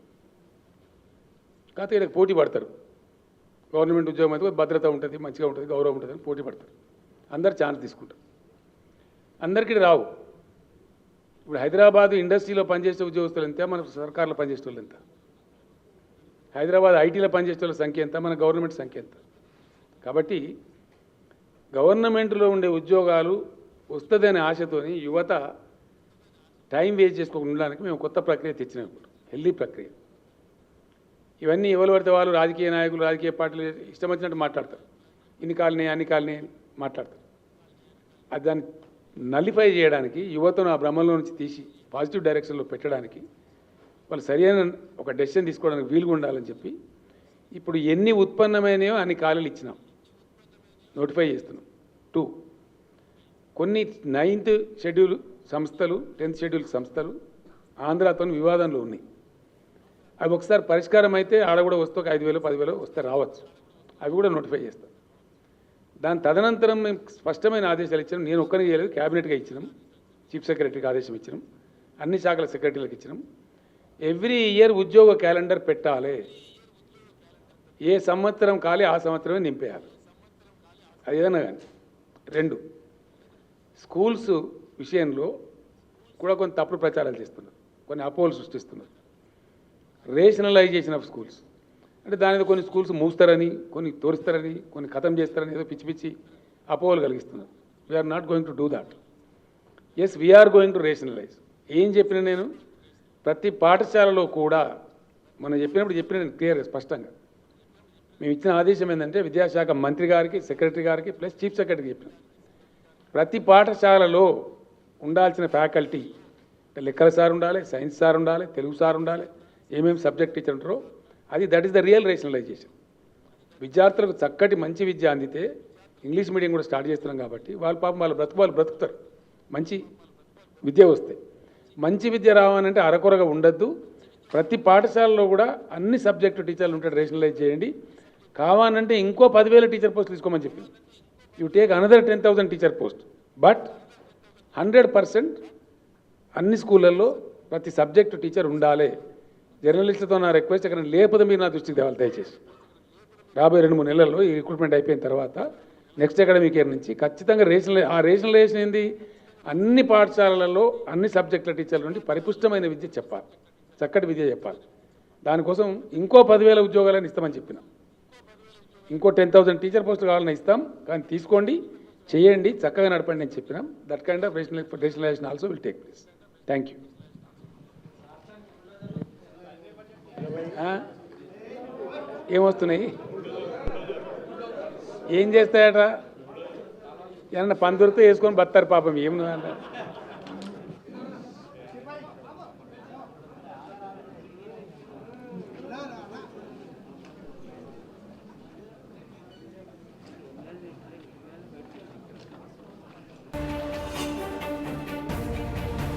కాకపోతే ఇక్కడ పోటీ పడతారు. గవర్నమెంట్ ఉద్యోగం అయితే భద్రత ఉంటుంది, మంచిగా ఉంటుంది, గౌరవం ఉంటుంది అని పోటీ పడతారు. అందరు ఛాన్స్ తీసుకుంటారు. అందరికీ రావు. ఇప్పుడు హైదరాబాద్ ఇండస్ట్రీలో పనిచేసే ఉద్యోగస్తులు ఎంత, మన సర్కార్లో పనిచేసే వాళ్ళు ఎంత, హైదరాబాద్ ఐటీలో పనిచేసే వాళ్ళ సంఖ్య ఎంత, మన గవర్నమెంట్ సంఖ్య ఎంత. కాబట్టి గవర్నమెంట్లో ఉండే ఉద్యోగాలు వస్తుందనే ఆశతోని యువత టైం వేస్ట్ చేసుకోకుండా ఉండడానికి మేము కొత్త ప్రక్రియ తెచ్చినాం. హెల్దీ ప్రక్రియ. ఇవన్నీ ఎవరు పడితే వాళ్ళు రాజకీయ నాయకులు, రాజకీయ పార్టీలు ఇష్టం వచ్చినట్టు మాట్లాడతారు. ఇన్ని కాలనీ అన్ని కాలనీ మాట్లాడతారు. అది దాన్ని నలిఫై చేయడానికి, యువతను ఆ భ్రమంలో నుంచి తీసి పాజిటివ్ డైరెక్షన్లో పెట్టడానికి వాళ్ళు సరైన ఒక డెసిషన్ తీసుకోవడానికి వీలుగా ఉండాలని చెప్పి ఇప్పుడు ఎన్ని ఉత్పన్నమైనయో అన్ని ఖాళీలు ఇచ్చినాం, నోటిఫై చేస్తున్నాం. 2, కొన్ని 9th షెడ్యూల్ సంస్థలు, 10th షెడ్యూల్ సంస్థలు ఆంధ్రాతో వివాదంలో ఉన్నాయి. అవి ఒకసారి పరిష్కారం అయితే ఆడ కూడా వస్తే ఒక 5,000 10,000 వస్తే రావచ్చు. అవి కూడా నోటిఫై చేస్తాం. దాని తదనంతరం మేము స్పష్టమైన ఆదేశాలు ఇచ్చినాం. నేను ఒక్కరికి చేయలేదు, క్యాబినెట్గా ఇచ్చినాం, చీఫ్ సెక్రటరీకి ఆదేశం ఇచ్చినాం, అన్ని శాఖల సెక్రటరీలకు ఇచ్చినాం. ఎవ్రీ ఇయర్ ఉద్యోగ క్యాలెండర్ పెట్టాలి. ఏ సంవత్సరం ఖాళీ ఆ సంవత్సరమే నింపేయాలి. అది ఏదైనా కానీ. 2, స్కూల్స్ విషయంలో కూడా కొన్ని తప్పుడు ప్రచారాలు చేస్తున్నారు, కొన్ని అపోహలు సృష్టిస్తున్నారు. రేషనలైజేషన్ ఆఫ్ స్కూల్స్ అంటే దాని కొన్ని స్కూల్స్ మూస్తారని, కొన్ని తోరిస్తారని, కొన్ని ఖతం చేస్తారని ఏదో పిచ్చి పిచ్చి అపోహలు కలిగిస్తున్నారు. We're not going to do that. Yes, we're going to rationalise. ఏం చెప్పిన నేను ప్రతి పాఠశాలలో కూడా మనం చెప్పిన నేను క్లియర్గా స్పష్టంగా మేము ఇచ్చిన ఆదేశం ఏంటంటే విద్యాశాఖ మంత్రి గారికి, సెక్రటరీ గారికి ప్లస్ చీఫ్ సెక్రటరీకి చెప్పినాం. ప్రతి పాఠశాలలో ఉండాల్సిన ఫ్యాకల్టీ అంటే లెక్కల సార్ ఉండాలి, సైన్స్ సార్ ఉండాలి, తెలుగు సార్ ఉండాలి, ఏమేమి సబ్జెక్ట్ టీచర్ ఉంటారో అది that is the real rationalisation. విద్యార్థులకు చక్కటి మంచి విద్య అందితే ఇంగ్లీష్ మీడియం కూడా స్టార్ట్ చేస్తున్నాం కాబట్టి వాళ్ళ పాపం వాళ్ళు బ్రతుకుతారు. మంచి విద్య వస్తే మంచి విద్య రావాలంటే అరకొరగా ఉండద్దు. ప్రతి పాఠశాలలో కూడా అన్ని సబ్జెక్టు టీచర్లు ఉంటే రేషనలైజ్ చేయండి. కావాలంటే ఇంకో 10,000 టీచర్ పోస్ట్ తీసుకోమని చెప్పి you take another 10,000 teacher post but 100% అన్ని స్కూళ్ళల్లో ప్రతి సబ్జెక్టు టీచర్ ఉండాలి. జర్నలిస్టులతో నా రిక్వెస్ట్, అక్కడ లేకపోతే మీరు నా దృష్టికి తేవాలి దయచేసి. రాబోయే 2-3 నెలల్లో ఈ రిక్రూట్మెంట్ అయిపోయిన తర్వాత నెక్స్ట్ అకాడమిక్ ఇయర్ నుంచి ఖచ్చితంగా రేషనలైజేషన్ ఏంది, అన్ని పాఠశాలలలో అన్ని సబ్జెక్టుల టీచర్ల నుండి పరిపుష్టమైన విద్య చెప్పాలి, చక్కటి విద్య చెప్పాలి. దానికోసం ఇంకో 10,000 ఉద్యోగాలను ఇస్తామని చెప్పినాం. ఇంకో 10,000 టీచర్ పోస్టులు కావాలని ఇస్తాం, కానీ తీసుకోండి, చేయండి, చక్కగా నడపండి అని చెప్పినాం. That kind of rationalisation also will take place. Thank you. ఏమొస్తున్నాయి, ఏం చేస్తాయట, ఏమన్నా పని దొరికితే వేసుకొని బతారు పాపం. ఏమన్నా